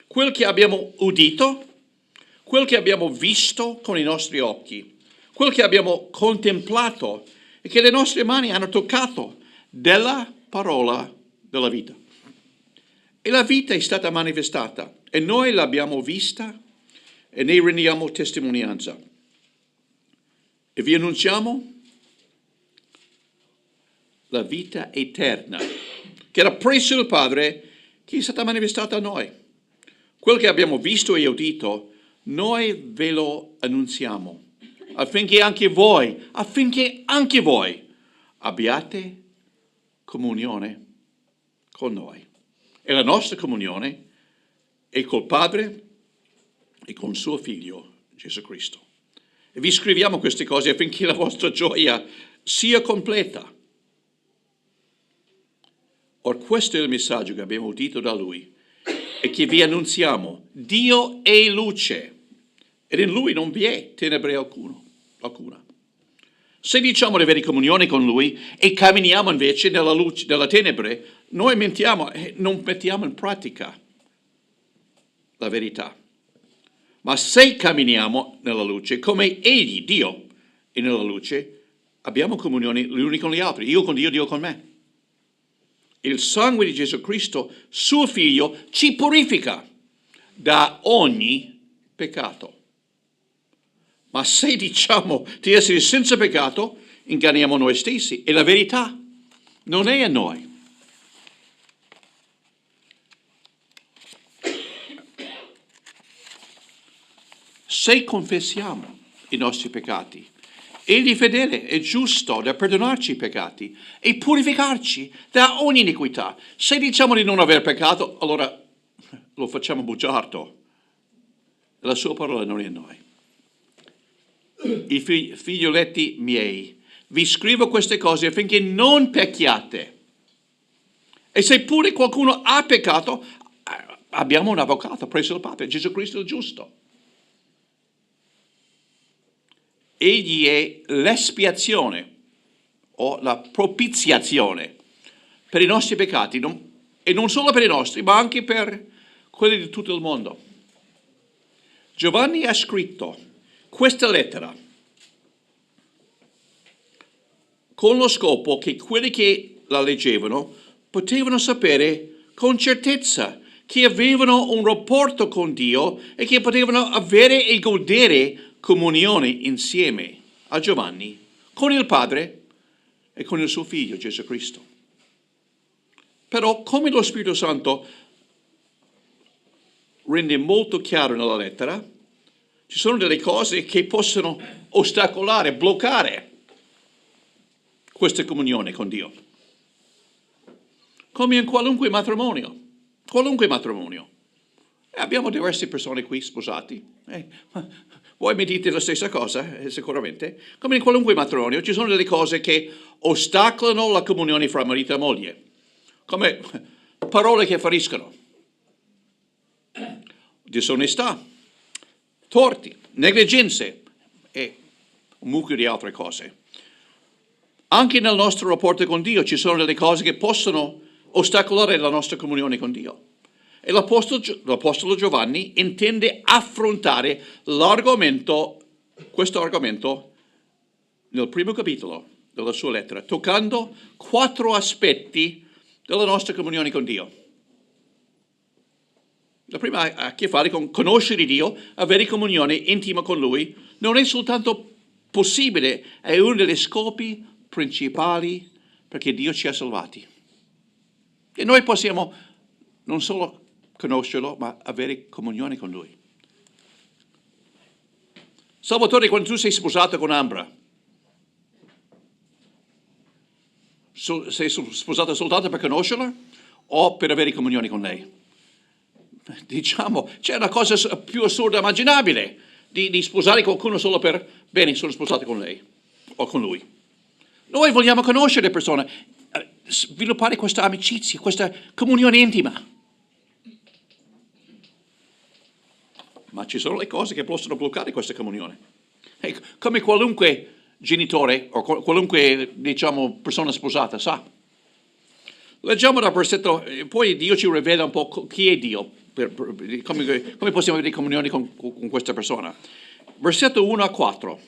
quel che abbiamo udito, quel che abbiamo visto con i nostri occhi, quel che abbiamo contemplato e che le nostre mani hanno toccato della parola della vita. E la vita è stata manifestata e noi l'abbiamo vista e ne rendiamo testimonianza. E vi annunciamo la vita eterna, che era presso il Padre, che è stata manifestata a noi. Quel che abbiamo visto e udito, noi ve lo annunziamo, affinché anche voi abbiate comunione con noi. E la nostra comunione è col Padre e con suo Figlio, Gesù Cristo. E vi scriviamo queste cose affinché la vostra gioia sia completa. Or questo è il messaggio che abbiamo udito da Lui e che vi annunziamo. Dio è luce ed in Lui non vi è tenebre alcuna. Se diciamo di avere comunione con Lui e camminiamo invece nella luce della tenebre, noi mentiamo e non mettiamo in pratica la verità. Ma se camminiamo nella luce, come Egli, Dio, è nella luce, abbiamo comunione gli uni con gli altri, io con Dio, Dio con me. Il sangue di Gesù Cristo, suo Figlio, ci purifica da ogni peccato. Ma se diciamo di essere senza peccato, inganniamo noi stessi e la verità non è a noi. Se confessiamo i nostri peccati, Egli è fedele e giusto da perdonarci i peccati e purificarci da ogni iniquità. Se diciamo di non aver peccato, allora lo facciamo bugiardo. La sua parola non è in noi. I figlioletti miei, vi scrivo queste cose affinché non pecchiate. E se pure qualcuno ha peccato, abbiamo un avvocato presso il Padre, Gesù Cristo il giusto. Egli è l'espiazione o la propiziazione per i nostri peccati, e non solo per i nostri, ma anche per quelli di tutto il mondo. Giovanni ha scritto questa lettera con lo scopo che quelli che la leggevano potevano sapere con certezza che avevano un rapporto con Dio e che potevano avere e godere comunione insieme a Giovanni con il Padre e con il suo Figlio Gesù Cristo. Però come lo Spirito Santo rende molto chiaro nella lettera, ci sono delle cose che possono ostacolare, bloccare questa comunione con Dio. Come in qualunque matrimonio. Abbiamo diverse persone qui sposati. Voi mi dite la stessa cosa, sicuramente. Come in qualunque matrimonio ci sono delle cose che ostacolano la comunione fra marito e moglie. Come parole che feriscono. Disonestà, torti, negligenze e un mucchio di altre cose. Anche nel nostro rapporto con Dio ci sono delle cose che possono ostacolare la nostra comunione con Dio. E l'Apostolo Giovanni intende affrontare questo argomento nel primo capitolo della sua lettera, toccando 4 aspetti della nostra comunione con Dio. La prima ha a che fare con conoscere Dio, avere comunione intima con Lui. Non è soltanto possibile, è uno degli scopi principali perché Dio ci ha salvati. E noi possiamo non solo conoscerlo, ma avere comunione con Lui. Salvatore, quando tu sei sposato con Ambra, sei sposato soltanto per conoscerla o per avere comunione con lei? Diciamo, c'è una cosa più assurda immaginabile di sposare qualcuno solo per, bene, sono sposato con lei o con lui. Noi vogliamo conoscere le persone, sviluppare questa amicizia, questa comunione intima. Ma ci sono le cose che possono bloccare questa comunione. Come qualunque genitore o qualunque, diciamo, persona sposata sa. Leggiamo dal versetto, poi Dio ci rivela un po' chi è Dio, come possiamo avere comunione con questa persona. Versetto 1 a 4.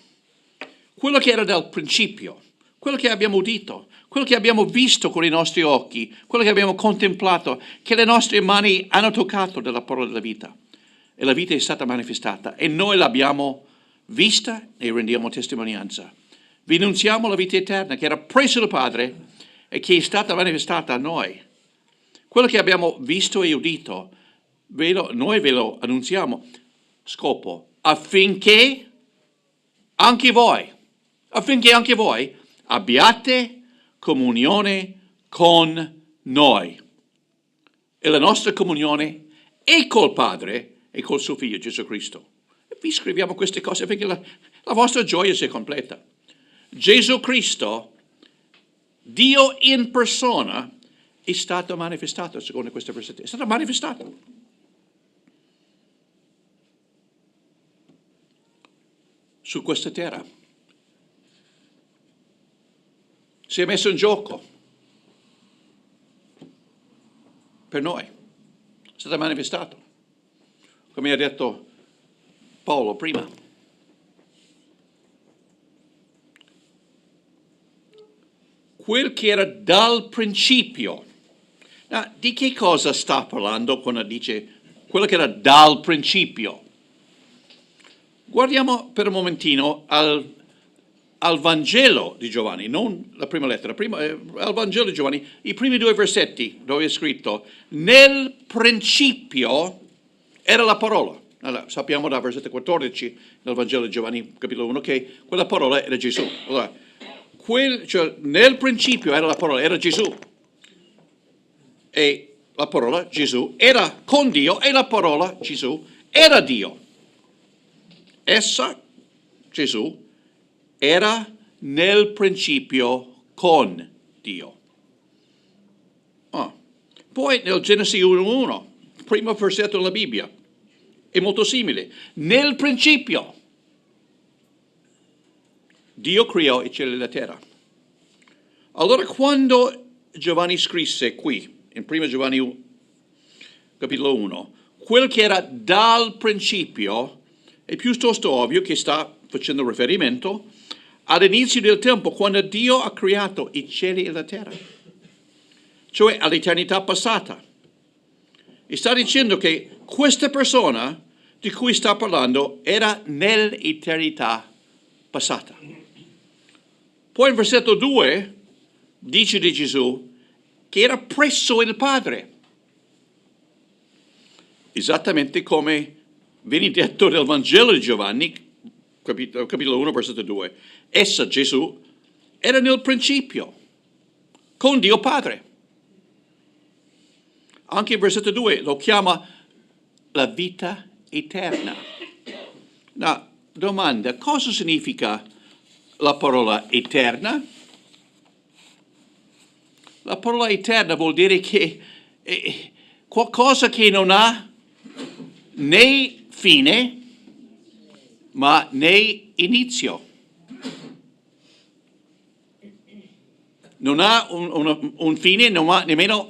Quello che era dal principio, quello che abbiamo udito, quello che abbiamo visto con i nostri occhi, quello che abbiamo contemplato, che le nostre mani hanno toccato della parola della vita. E la vita è stata manifestata e noi l'abbiamo vista e rendiamo testimonianza. Vi annunziamo la vita eterna che era presso dal Padre e che è stata manifestata a noi. Quello che abbiamo visto e udito, noi ve lo annunziamo. Scopo, affinché anche voi abbiate comunione con noi. E la nostra comunione è col Padre e col suo Figlio Gesù Cristo. Vi scriviamo queste cose perché la vostra gioia sia completa. Gesù Cristo, Dio in persona, è stato manifestato, secondo questo versetto. È stato manifestato. Su questa terra. Si è messo in gioco per noi. È stato manifestato. Come ha detto Paolo prima. Quel che era dal principio. Di che cosa sta parlando quando dice quello che era dal principio? Guardiamo per un momentino al Vangelo di Giovanni, non la prima lettera, al Vangelo di Giovanni, i primi 2 versetti dove è scritto nel principio era la parola. Allora, sappiamo dal versetto 14 del Vangelo di Giovanni, capitolo 1, che quella parola era Gesù. Allora, cioè, nel principio era la parola, era Gesù. E la parola Gesù era con Dio e la parola Gesù era Dio. Essa, Gesù, era nel principio con Dio. Poi nel Genesi 1:1, primo versetto della Bibbia, è molto simile. Nel principio Dio creò i cieli e la terra. Allora quando Giovanni scrisse qui, in 1 Giovanni capitolo 1, quel che era dal principio è piuttosto ovvio che sta facendo riferimento all'inizio del tempo, quando Dio ha creato i cieli e la terra, cioè all'eternità passata. E sta dicendo che questa persona di cui sta parlando era nell'eternità passata. Poi in versetto 2 dice di Gesù che era presso il Padre, esattamente come viene detto nel Vangelo di Giovanni, capitolo 1, versetto 2. Essa, Gesù, era nel principio, con Dio Padre. Anche il versetto 2 lo chiama la vita eterna. Una domanda, cosa significa la parola eterna? La parola eterna vuol dire che è qualcosa che non ha né fine, ma né inizio. Non ha un fine, non ha nemmeno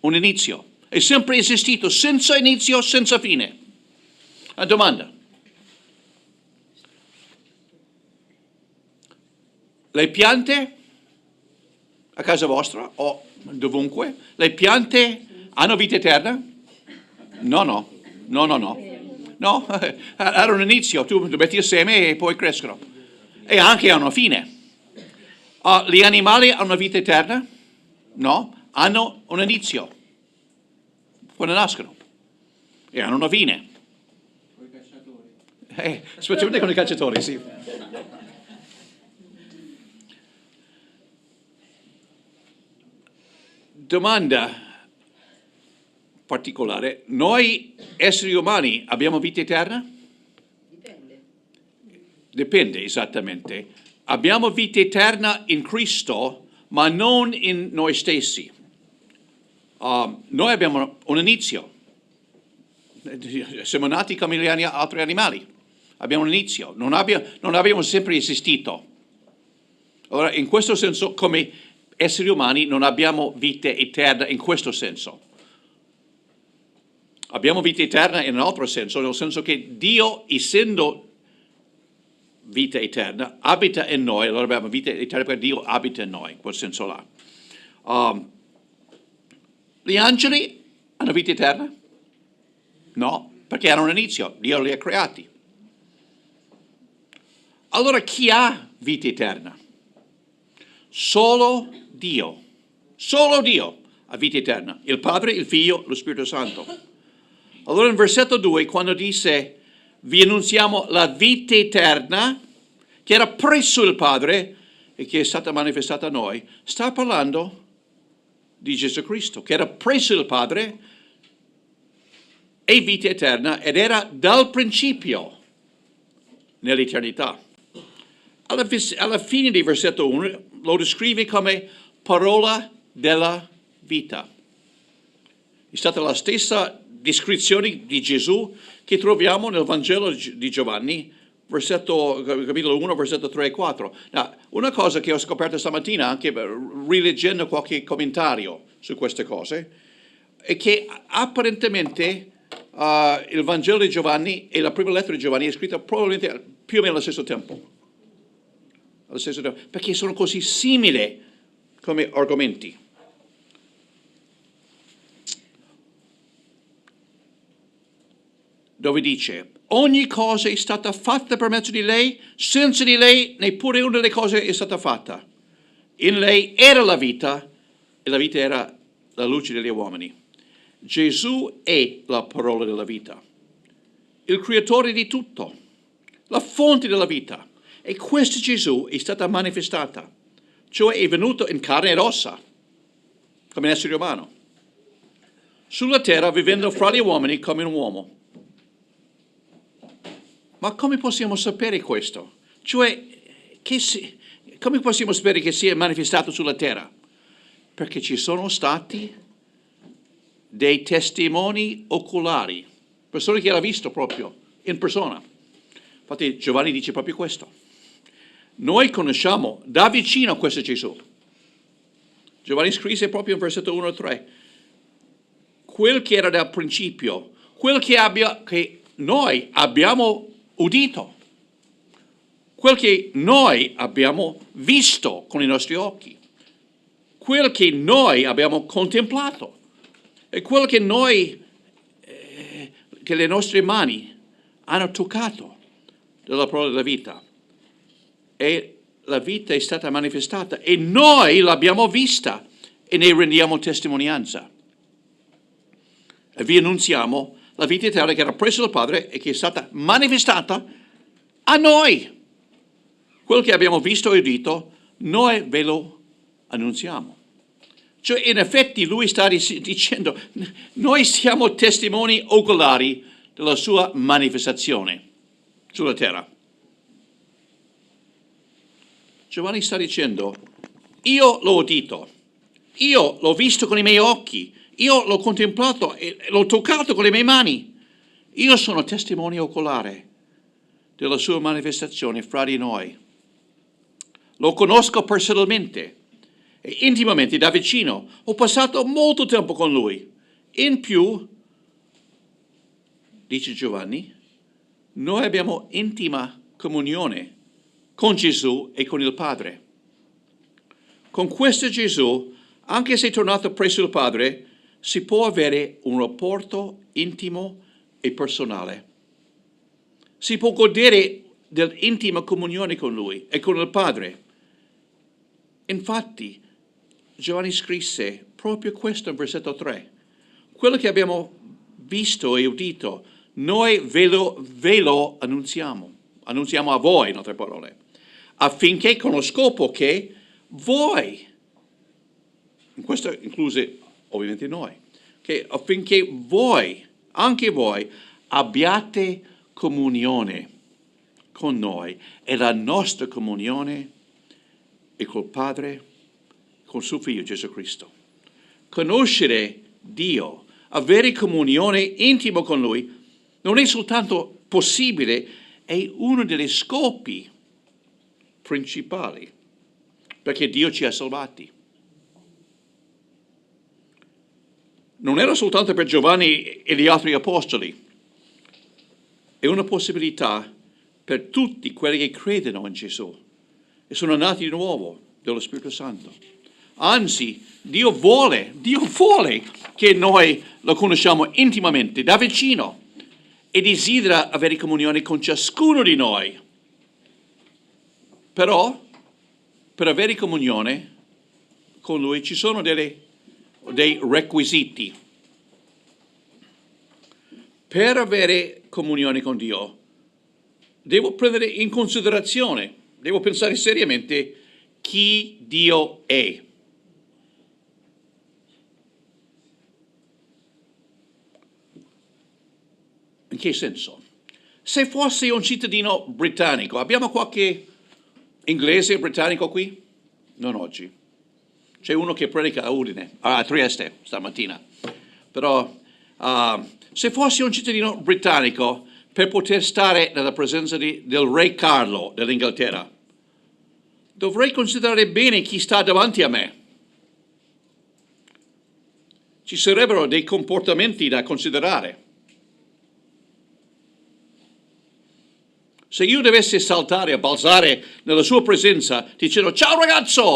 un inizio. È sempre esistito, senza inizio, senza fine. La domanda. Le piante a casa vostra o dovunque, le piante hanno vita eterna? No. No, hanno un inizio, tu metti il seme e poi crescono. E anche hanno fine. Gli animali hanno una vita eterna? No, hanno un inizio. Quando nascono. E hanno una fine. Con i cacciatori. Specialmente con i cacciatori, sì. Domanda particolare, noi esseri umani abbiamo vita eterna? Dipende, esattamente. Abbiamo vita eterna in Cristo, ma non in noi stessi. Noi abbiamo un inizio. Siamo nati come gli altri animali. Abbiamo un inizio. Non abbiamo sempre esistito. Allora, in questo senso, come esseri umani, non abbiamo vita eterna in questo senso. Abbiamo vita eterna in un altro senso, nel senso che Dio, essendo vita eterna, abita in noi. Allora abbiamo vita eterna perché Dio abita in noi, in quel senso là. Gli angeli hanno vita eterna? No, perché hanno un inizio, Dio li ha creati. Allora chi ha vita eterna? Solo Dio ha vita eterna, il Padre, il Figlio, lo Spirito Santo. Allora in versetto 2, quando dice vi annunziamo la vita eterna, che era presso il Padre e che è stata manifestata a noi, sta parlando di Gesù Cristo, che era presso il Padre e vita eterna ed era dal principio nell'eternità. Alla fine di versetto 1 lo descrive come parola della vita. È stata la stessa descrizione di Gesù che troviamo nel Vangelo di Giovanni, capitolo 1, versetto 3 e 4. Una cosa che ho scoperto stamattina, anche rileggendo qualche commentario su queste cose, è che apparentemente il Vangelo di Giovanni e la prima lettera di Giovanni è scritta probabilmente più o meno allo stesso tempo. Perché sono così simili come argomenti. Dove dice, ogni cosa è stata fatta per mezzo di lei, senza di lei neppure una delle cose è stata fatta. In lei era la vita, e la vita era la luce degli uomini. Gesù è la parola della vita, il creatore di tutto, la fonte della vita. E questa Gesù è stata manifestata, cioè è venuto in carne ed ossa, come un essere umano, sulla terra vivendo fra gli uomini come un uomo. Ma come possiamo sapere questo? Cioè, come possiamo sapere che sia manifestato sulla terra? Perché ci sono stati dei testimoni oculari, persone che l'hanno visto proprio in persona. Infatti Giovanni dice proprio questo. Noi conosciamo da vicino questo Gesù. Giovanni scrisse proprio in versetto 1-3, quel che era dal principio, quel che noi abbiamo udito, quel che noi abbiamo visto con i nostri occhi, quel che noi abbiamo contemplato e quel che che le nostre mani hanno toccato della parola della vita. E la vita è stata manifestata e noi l'abbiamo vista e ne rendiamo testimonianza. E vi annunziamo la vita eterna che era presa dal Padre e che è stata manifestata a noi. Quel che abbiamo visto e udito, noi ve lo annunziamo. Cioè, in effetti, lui sta dicendo, noi siamo testimoni oculari della sua manifestazione sulla terra. Giovanni sta dicendo, io l'ho udito, io l'ho visto con i miei occhi, io l'ho contemplato e l'ho toccato con le mie mani. Io sono testimone oculare della sua manifestazione fra di noi. Lo conosco personalmente e intimamente da vicino. Ho passato molto tempo con lui. In più, dice Giovanni, noi abbiamo intima comunione con Gesù e con il Padre. Con questo Gesù, anche se è tornato presso il Padre, si può avere un rapporto intimo e personale. Si può godere dell'intima comunione con Lui e con il Padre. Infatti, Giovanni scrisse proprio questo in versetto 3. Quello che abbiamo visto e udito, noi ve lo annunziamo. Annunziamo a voi, in altre parole, affinché con lo scopo che voi, in questo incluse ovviamente noi, che affinché voi, anche voi, abbiate comunione con noi e la nostra comunione è col Padre, col suo Figlio Gesù Cristo. Conoscere Dio, avere comunione intima con Lui, non è soltanto possibile, è uno degli scopi principali perché Dio ci ha salvati. Non era soltanto per Giovanni e gli altri apostoli, è una possibilità per tutti quelli che credono in Gesù e sono nati di nuovo dello Spirito Santo. Anzi, Dio vuole che noi lo conosciamo intimamente, da vicino, e desidera avere comunione con ciascuno di noi. Però, per avere comunione con Lui ci sono dei requisiti. Per avere comunione con Dio, devo prendere in considerazione, devo pensare seriamente chi Dio è. In che senso? Se fossi un cittadino britannico, abbiamo qualche inglese britannico qui? Non oggi. C'è uno che predica a Udine, a Trieste stamattina. Però se fossi un cittadino britannico, per poter stare nella presenza del re Carlo dell'Inghilterra, dovrei considerare bene chi sta davanti a me. Ci sarebbero dei comportamenti da considerare. Se io dovessi saltare e balzare nella sua presenza dicendo ciao ragazzo,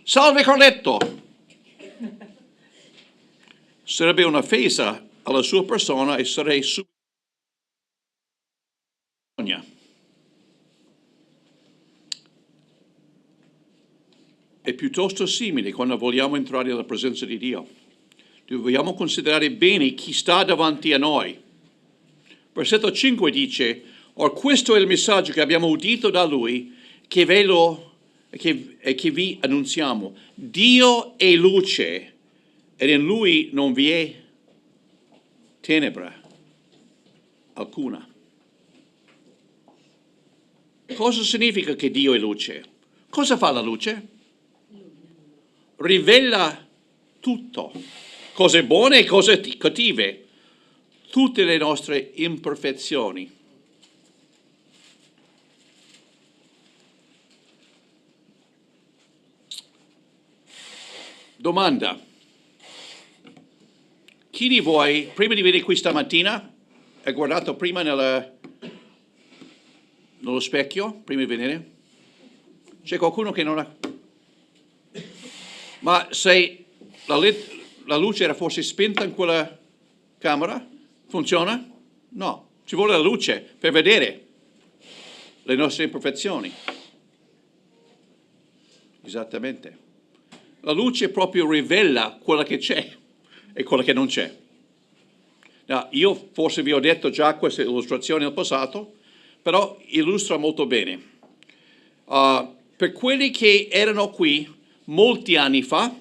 salve Carletto, sarebbe un'offesa alla sua persona e sarei subito. È piuttosto simile quando vogliamo entrare nella presenza di Dio. Dobbiamo considerare bene chi sta davanti a noi. Versetto 5 dice, or questo è il messaggio che abbiamo udito da Lui, che vi annunziamo. Dio è luce ed in Lui non vi è tenebra alcuna. Cosa significa che Dio è luce? Cosa fa la luce? Rivela tutto, cose buone e cose cattive, tutte le nostre imperfezioni. Domanda. Chi di voi, prima di venire qui stamattina, ha guardato prima nello specchio, prima di venire? C'è qualcuno che non ha... Ma se la luce era forse spenta in quella camera, funziona? No, ci vuole la luce per vedere le nostre imperfezioni. Esattamente. La luce proprio rivela quella che c'è e quella che non c'è. Now, io forse vi ho detto già questa illustrazione nel passato, però illustra molto bene. Per quelli che erano qui molti anni fa,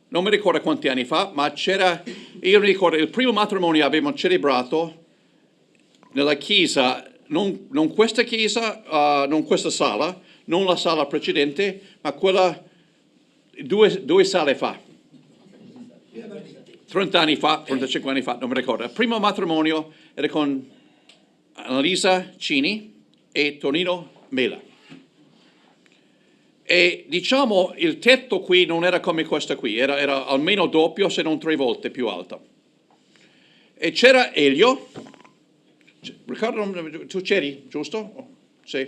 non mi ricordo quanti anni fa, ma io mi ricordo, il primo matrimonio abbiamo celebrato nella chiesa, non questa chiesa, non questa sala, non la sala precedente, ma quella due sale fa. 30 anni fa, 35 anni fa, non mi ricordo. Il primo matrimonio era con Annalisa Cini e Tonino Mela. E diciamo il tetto qui non era come questa qui, era almeno doppio se non 3 volte più alto. E c'era Elio, Riccardo, tu c'eri, giusto? Sì.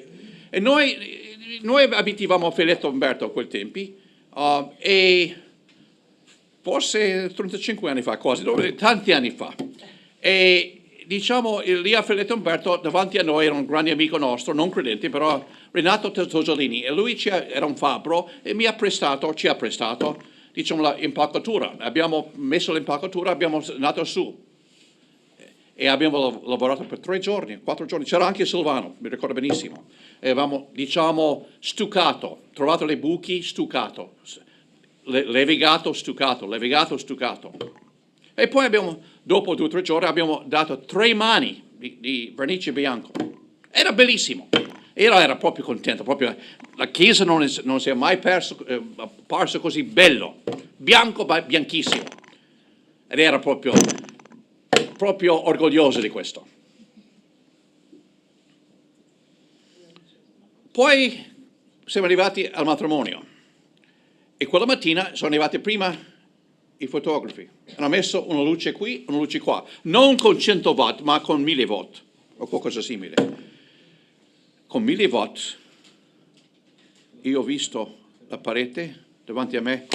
E noi abitavamo a Feletto Umberto a quei tempi, e forse 35 anni fa, quasi, tanti anni fa. E diciamo, lì a Feletto Umberto, davanti a noi era un grande amico nostro, non credente, però Renato Tosolini, e lui era un fabbro e ci ha prestato, diciamo, l'impaccatura. Abbiamo messo l'impaccatura, abbiamo andato su. E abbiamo lavorato per 3 giorni, 4 giorni. C'era anche Silvano, mi ricordo benissimo. E avevamo, diciamo, stuccato, trovato le buchi, stuccato, levigato, stuccato. E poi dopo 2 o 3 giorni, abbiamo dato 3 mani di vernice bianco. Era bellissimo. Era proprio contento. Proprio, la chiesa non si è mai parso così bello. Bianco, bianchissimo. Ed era proprio orgoglioso di questo. Poi siamo arrivati al matrimonio e quella mattina sono arrivati prima i fotografi. Hanno messo una luce qui, una luce qua, non con 100 watt ma con 1000 watt o qualcosa simile. Con 1000 watt io ho visto la parete davanti a me.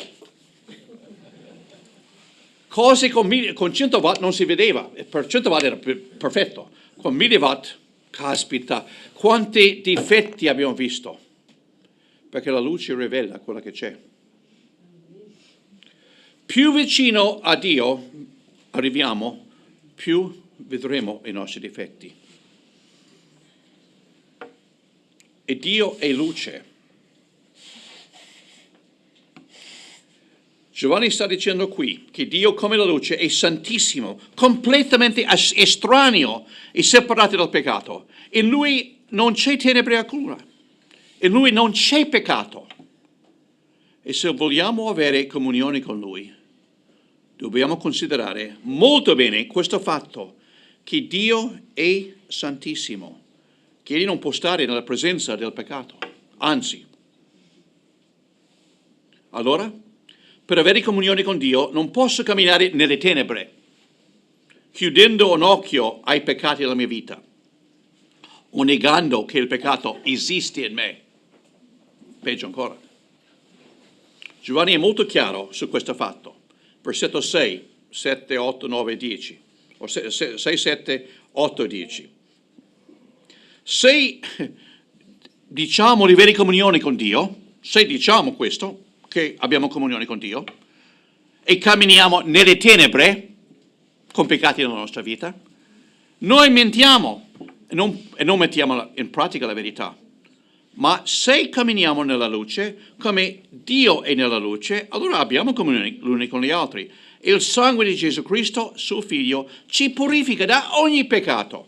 Cose con 100 watt non si vedeva, per 100 watt era perfetto. Con 1000 watt, caspita, quanti difetti abbiamo visto. Perché la luce rivela quello che c'è. Più vicino a Dio arriviamo, più vedremo i nostri difetti. E Dio è luce. Giovanni sta dicendo qui che Dio come la luce è santissimo, completamente estraneo e separato dal peccato. In Lui non c'è tenebre alcuna, in Lui non c'è peccato. E se vogliamo avere comunione con Lui, dobbiamo considerare molto bene questo fatto, che Dio è santissimo, che Egli non può stare nella presenza del peccato, anzi. Allora, per avere comunione con Dio non posso camminare nelle tenebre, chiudendo un occhio ai peccati della mia vita, o negando che il peccato esiste in me. Peggio ancora. Giovanni è molto chiaro su questo fatto. Versetto 6, 7, 8, 9, 10. O 6, 7, 8, 10. Se diciamo di avere comunione con Dio, se diciamo questo, che abbiamo comunione con Dio, e camminiamo nelle tenebre, con peccati nella nostra vita, noi mentiamo e non mettiamo in pratica la verità. Ma se camminiamo nella luce, come Dio è nella luce, allora abbiamo comunione l'uni con gli altri. Il sangue di Gesù Cristo, suo Figlio, ci purifica da ogni peccato.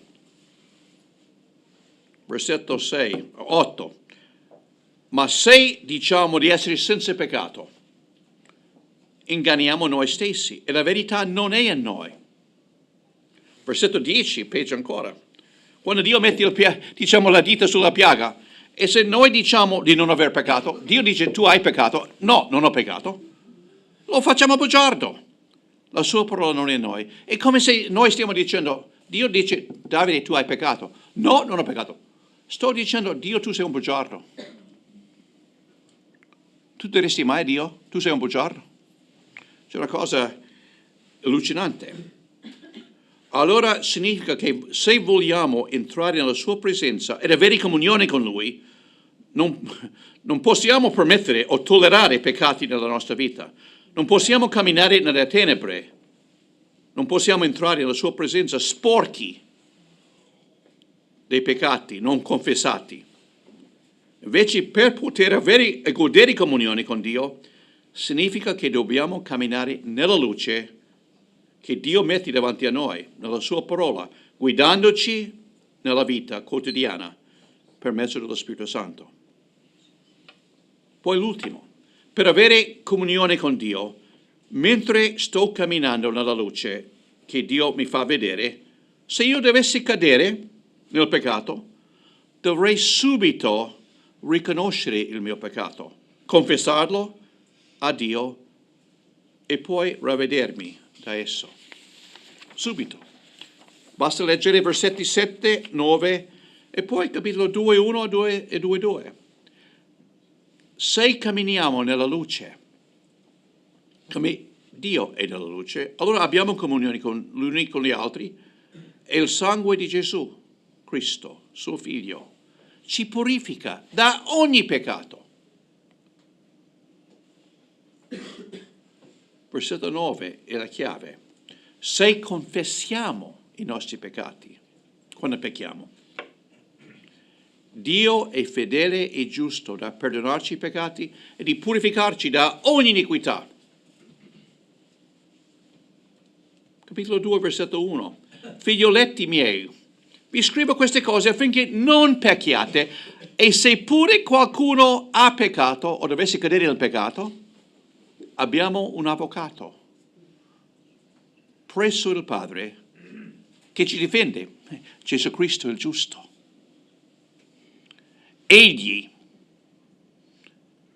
Versetto 6, 8. Ma se diciamo di essere senza peccato, inganniamo noi stessi e la verità non è in noi. Versetto 10, peggio ancora. Quando Dio mette la dita sulla piaga, e se noi diciamo di non aver peccato, Dio dice tu hai peccato. No, non ho peccato. lo facciamo bugiardo. La sua parola non è noi. È come se noi stiamo dicendo, Dio dice, Davide, tu hai peccato. No, non ho peccato. Sto dicendo, Dio, tu sei un bugiardo. Tu diresti mai a Dio, tu sei un bugiardo? C'è una cosa allucinante. Allora significa che se vogliamo entrare nella sua presenza ed avere comunione con Lui, non possiamo permettere o tollerare peccati nella nostra vita. Non possiamo camminare nelle tenebre. Non possiamo entrare nella sua presenza sporchi dei peccati non confessati. Invece, per poter avere e godere comunione con Dio, significa che dobbiamo camminare nella luce che Dio mette davanti a noi, nella sua parola, guidandoci nella vita quotidiana per mezzo dello Spirito Santo. Poi l'ultimo, per avere comunione con Dio, mentre sto camminando nella luce che Dio mi fa vedere, se io dovessi cadere nel peccato, dovrei subito riconoscere il mio peccato, confessarlo a Dio e poi ravvedermi da esso. Subito. Basta leggere versetti 7, 9 e poi capitolo 2, 1 e 2, 2. Se camminiamo nella luce, come Dio è nella luce, allora abbiamo comunione con gli uni con gli altri e il sangue di Gesù, Cristo, suo Figlio, ci purifica da ogni peccato. Versetto 9 è la chiave. Se confessiamo i nostri peccati, quando pecchiamo, Dio è fedele e giusto da perdonarci i peccati e di purificarci da ogni iniquità. Capitolo 2, versetto 1. Figlioletti miei, vi scrivo queste cose affinché non pecchiate, e se pure qualcuno ha peccato o dovesse cadere nel peccato, abbiamo un avvocato presso il Padre che ci difende, Gesù Cristo il giusto. Egli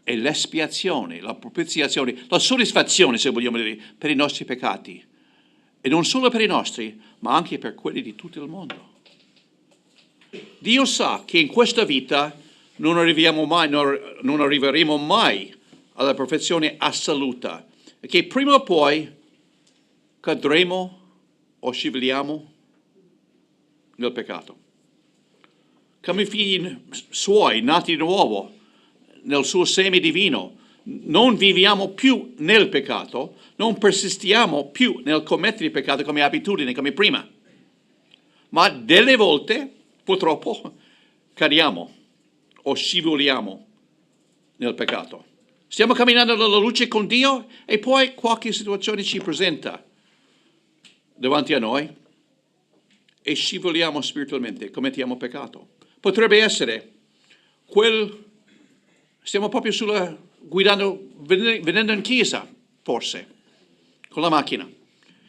è l'espiazione, la propiziazione, la soddisfazione, se vogliamo dire, per i nostri peccati. E non solo per i nostri, ma anche per quelli di tutto il mondo. Dio sa che in questa vita non arriveremo mai alla perfezione assoluta, e che prima o poi cadremo o scivoliamo nel peccato. Come figli suoi, nati di nuovo, nel suo seme divino, non viviamo più nel peccato, non persistiamo più nel commettere il peccato come abitudine, come prima. Ma delle volte, purtroppo, cadiamo o scivoliamo nel peccato. Stiamo camminando nella luce con Dio e poi qualche situazione ci presenta davanti a noi e scivoliamo spiritualmente, commettiamo peccato. Potrebbe essere stiamo proprio venendo in chiesa, forse, con la macchina.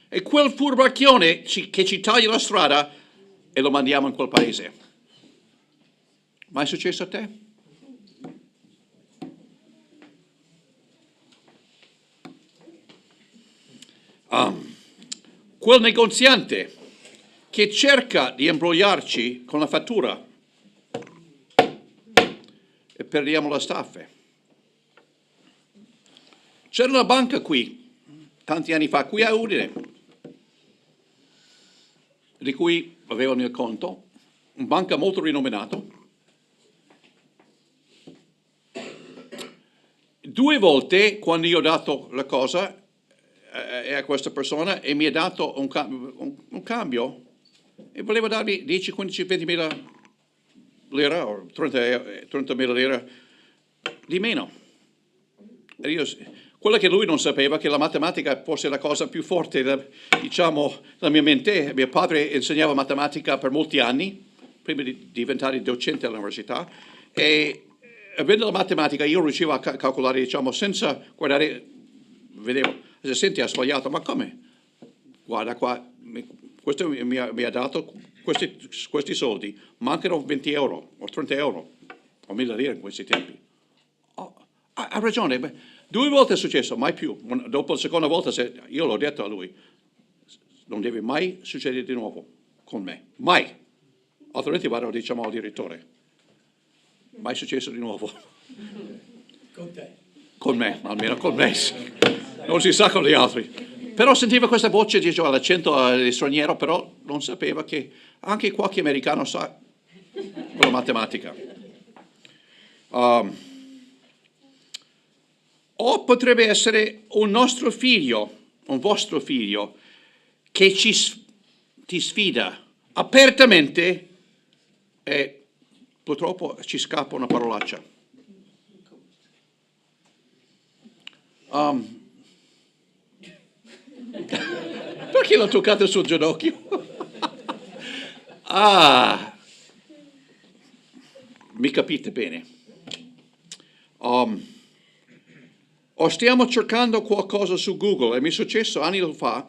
E quel furbacchione che ci taglia la strada e lo mandiamo in quel paese. Mai successo a te? Quel negoziante che cerca di imbrogliarci con la fattura e perdiamo la staffe. C'era una banca qui, tanti anni fa, qui a Udine, di cui avevo nel conto, una banca molto rinominata. 2 volte, quando io ho dato la cosa a questa persona e mi ha dato un cambio e voleva darmi 10, 15, 20 mila lire o 30 mila lire di meno. E quello che lui non sapeva che la matematica fosse la cosa più forte, la mia mente. Mio padre insegnava matematica per molti anni, prima di diventare docente all'università, e avendo la matematica io riuscivo a calcolare, senza guardare, vedevo, senti, ha sbagliato, ma come? Guarda qua, questo mi ha dato questi soldi, mancano 20 euro o 30 euro o 1000 lire in questi tempi. ha ragione. Beh, 2 volte è successo, mai più. Dopo la seconda volta, io l'ho detto a lui, non deve mai succedere di nuovo con me, mai. Altrimenti vado, diciamo, al direttore. Mai successo di nuovo. Con te. Con me, almeno con me. Non si sa con gli altri. Però sentiva questa voce, diceva l'accento straniero, però non sapeva che anche qualche americano sa la matematica. O potrebbe essere un nostro figlio, un vostro figlio, che ti sfida apertamente e purtroppo ci scappa una parolaccia. Perché l'ho toccato sul ginocchio? Mi capite bene. O stiamo cercando qualcosa su Google, e mi è successo anni fa.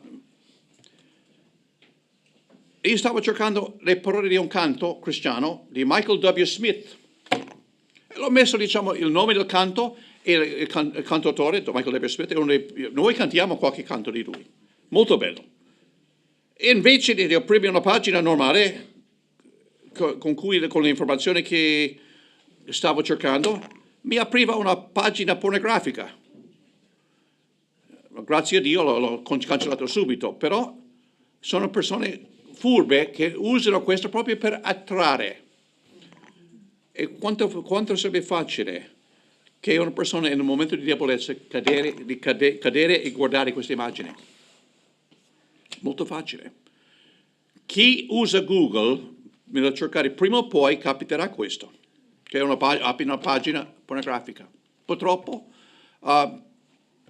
Io stavo cercando le parole di un canto cristiano di Michael W. Smith. E l'ho messo, diciamo, il nome del canto e il cantautore, Michael W. Smith, noi cantiamo qualche canto di lui. Molto bello. E invece di aprire una pagina normale, con le informazioni che stavo cercando, mi apriva una pagina pornografica. Grazie a Dio l'ho cancellato subito, però sono persone furbe che usano questo proprio per attrarre. E quanto sarebbe facile che una persona in un momento di debolezza cadere e guardare questa immagine. Molto facile. Chi usa Google, nel cercare prima o poi capiterà questo, che è una pagina pornografica. Purtroppo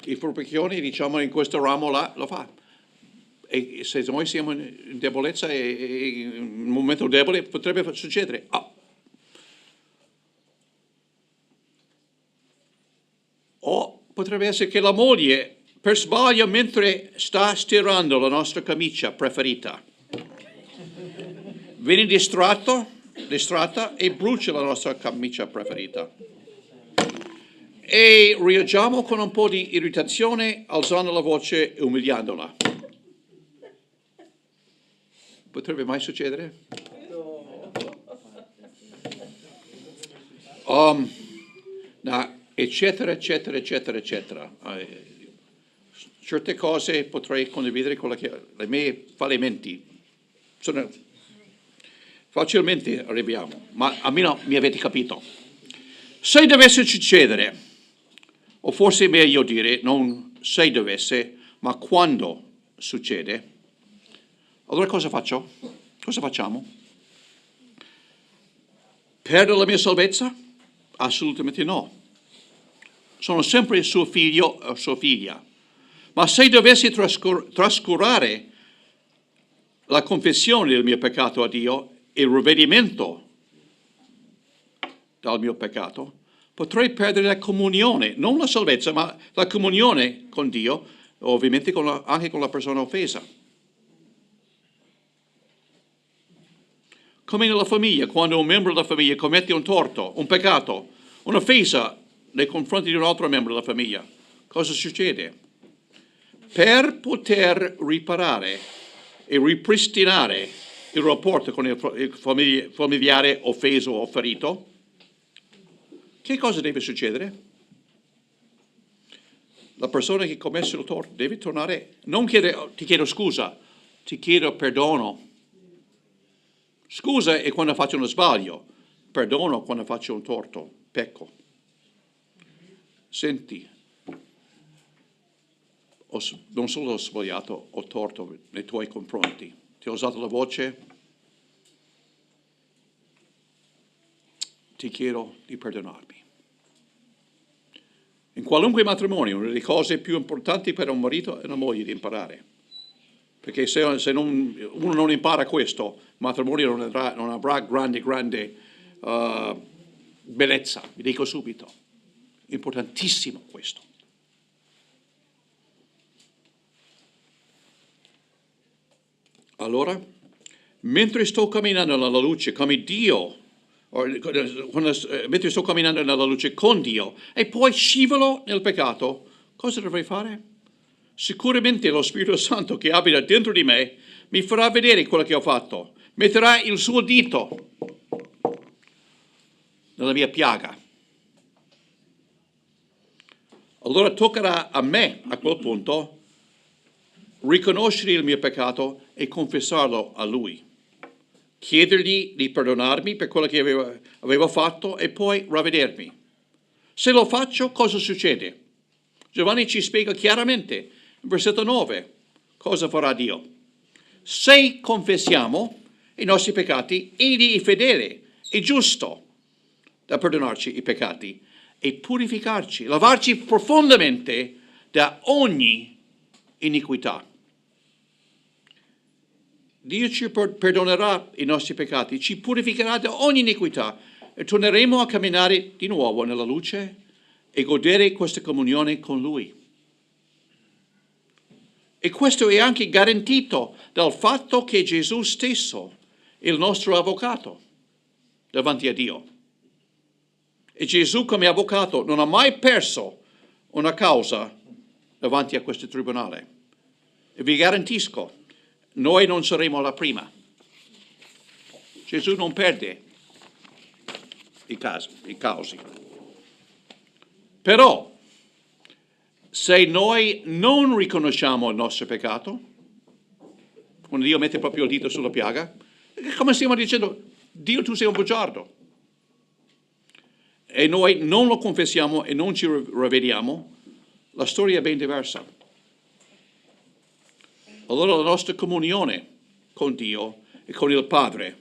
i furbechioni, diciamo, in questo ramo là lo fa. E se noi siamo in debolezza e in un momento debole potrebbe succedere. O potrebbe essere che la moglie, per sbaglio, mentre sta stirando la nostra camicia preferita, viene distratta e brucia la nostra camicia preferita. E reagiamo con un po' di irritazione, alzando la voce e umiliandola. Potrebbe mai succedere? Eccetera, eccetera, eccetera, eccetera. Certe cose potrei condividere con le mie fallimenti. Facilmente arriviamo, ma almeno mi avete capito. Se dovesse succedere, o forse è meglio dire non se dovesse, ma quando succede, allora cosa faccio? Cosa facciamo? Perdo la mia salvezza? Assolutamente no. Sono sempre suo figlio o sua figlia. Ma se dovessi trascurare la confessione del mio peccato a Dio e il ravvedimento dal mio peccato, potrei perdere la comunione, non la salvezza, ma la comunione con Dio, ovviamente anche con la persona offesa. Come nella famiglia, quando un membro della famiglia commette un torto, un peccato, un'offesa nei confronti di un altro membro della famiglia, cosa succede? Per poter riparare e ripristinare il rapporto con il familiare offeso o ferito, che cosa deve succedere? La persona che ha commesso il torto deve tornare, non chiedere ti chiedo scusa, ti chiedo perdono. Scusa è quando faccio uno sbaglio, perdono quando faccio un torto, pecco. Senti, non solo ho sbagliato, ho torto nei tuoi confronti. Ti ho usato la voce, ti chiedo di perdonarmi. In qualunque matrimonio, una delle cose più importanti per un marito e una moglie è di imparare. Perché se uno non impara questo, il matrimonio non avrà grande bellezza, vi dico subito. Importantissimo questo. Allora, mentre sto camminando nella luce, come Dio mentre sto camminando nella luce con Dio e poi scivolo nel peccato, cosa dovrei fare? Sicuramente lo Spirito Santo che abita dentro di me mi farà vedere quello che ho fatto, metterà il suo dito nella mia piaga. Allora toccherà a me, a quel punto, riconoscere il mio peccato e confessarlo a Lui. Chiedergli di perdonarmi per quello che avevo fatto e poi ravvedermi. Se lo faccio, cosa succede? Giovanni ci spiega chiaramente, in versetto 9, cosa farà Dio. Se confessiamo i nostri peccati, Egli è fedele e giusto da perdonarci i peccati e purificarci, lavarci profondamente da ogni iniquità. Dio ci perdonerà i nostri peccati, ci purificherà da ogni iniquità e torneremo a camminare di nuovo nella luce e godere questa comunione con Lui. E questo è anche garantito dal fatto che Gesù stesso è il nostro avvocato davanti a Dio. E Gesù come avvocato non ha mai perso una causa davanti a questo tribunale. E vi garantisco, noi non saremo la prima. Gesù non perde i casi. Però, se noi non riconosciamo il nostro peccato, quando Dio mette proprio il dito sulla piaga, come stiamo dicendo, Dio tu sei un bugiardo. E noi non lo confessiamo e non ci ravvediamo, la storia è ben diversa. Allora la nostra comunione con Dio e con il Padre,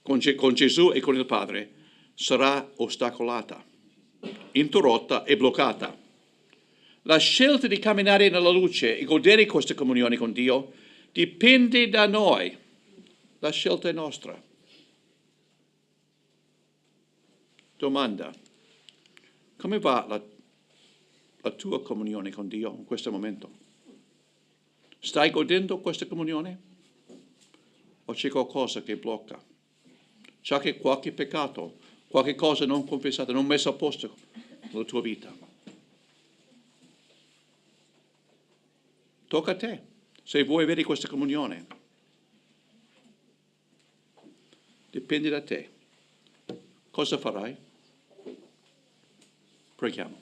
con Gesù e con il Padre, sarà ostacolata, interrotta e bloccata. La scelta di camminare nella luce e godere questa comunione con Dio dipende da noi. La scelta è nostra. Domanda: come va la tua comunione con Dio in questo momento? Stai godendo questa comunione? O c'è qualcosa che blocca? C'è qualche peccato, qualche cosa non confessata, non messa a posto nella tua vita? Tocca a te, se vuoi avere questa comunione. Dipende da te. Cosa farai? Preghiamo.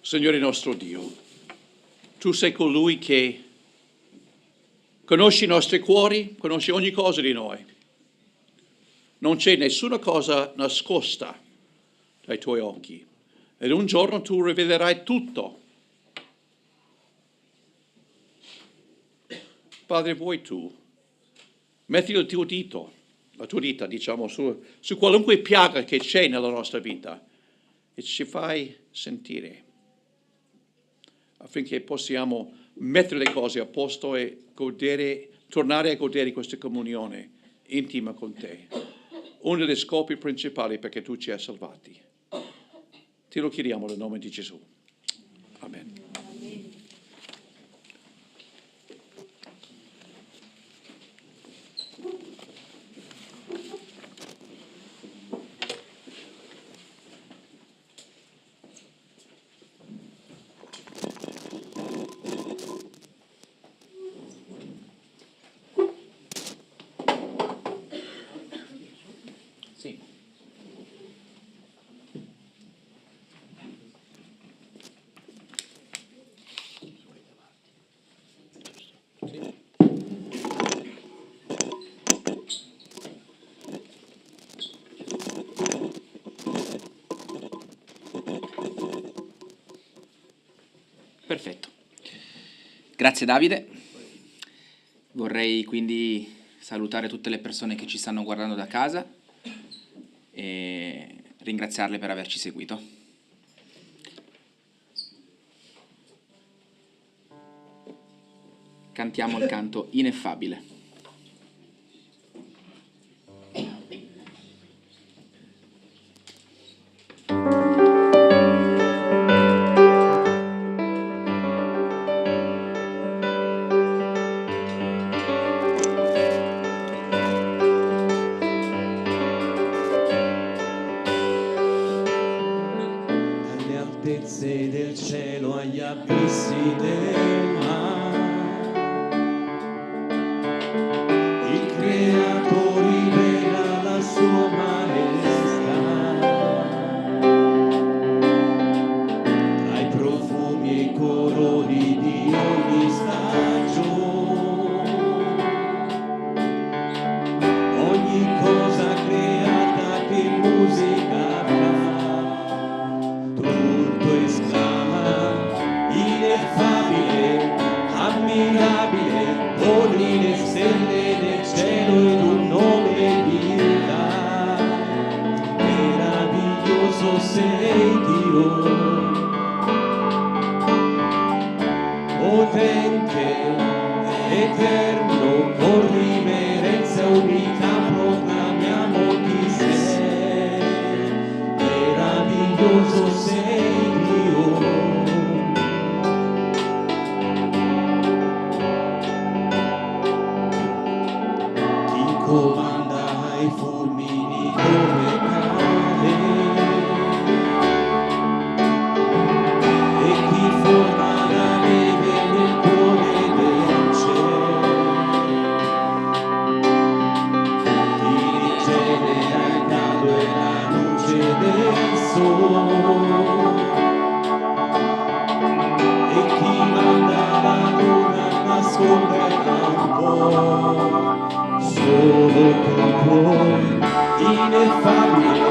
Signore nostro Dio, Tu sei colui che conosci i nostri cuori, conosci ogni cosa di noi. Non c'è nessuna cosa nascosta dai Tuoi occhi. Ed un giorno Tu rivelerai tutto. Padre, vuoi Tu metti il tuo dito, la tua dita, diciamo, su qualunque piaga che c'è nella nostra vita e ci fai sentire affinché possiamo mettere le cose a posto e tornare a godere questa comunione intima con Te. Uno degli scopi principali perché Tu ci hai salvati. Te lo chiediamo nel nome di Gesù. Amen. Perfetto. Grazie Davide. Vorrei quindi salutare tutte le persone che ci stanno guardando da casa e ringraziarle per averci seguito. Cantiamo il canto Ineffabile. altezze del cielo agli abissi del mare. Il Creatore rivela la sua maestà, tra i profumi e i colori di ogni stagione. Ogni cosa creata che musica ineffabile, ammirabile, poni le stelle del cielo in un nome di là. Meraviglioso sei Dio, potente, eterno, con riverenza e umiltà proclamiamo chi sei. Meraviglioso sei Dio. Comanda i fulmini dove cade e chi forma la neve nel cuore del cielo, chi rigenera il caldo e la luce del sole e chi manda la luna a nasconderla un po'. Solo tu puoi, ineffabile,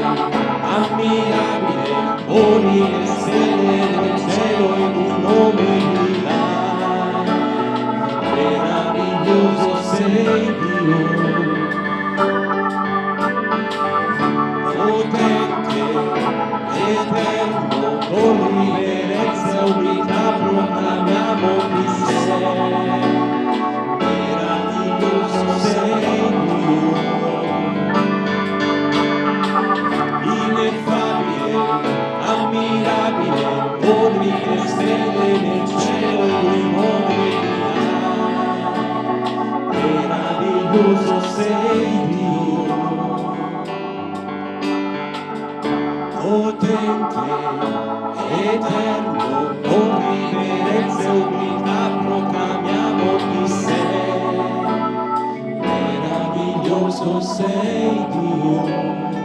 ammirabile, poni le stelle del cielo in un nome di là. Meraviglioso sei Dio, potente, eterno, con riverenza e umiltà proclamiamo chi sei. Meraviglioso sei Dio, ineffabile, ammirabile, poni le stelle nel cielo in un nome di là. Meraviglioso sei Dio, potente, eterno, con riverenza e umiltà proclamiamo chi sei. Meraviglioso sei Dio.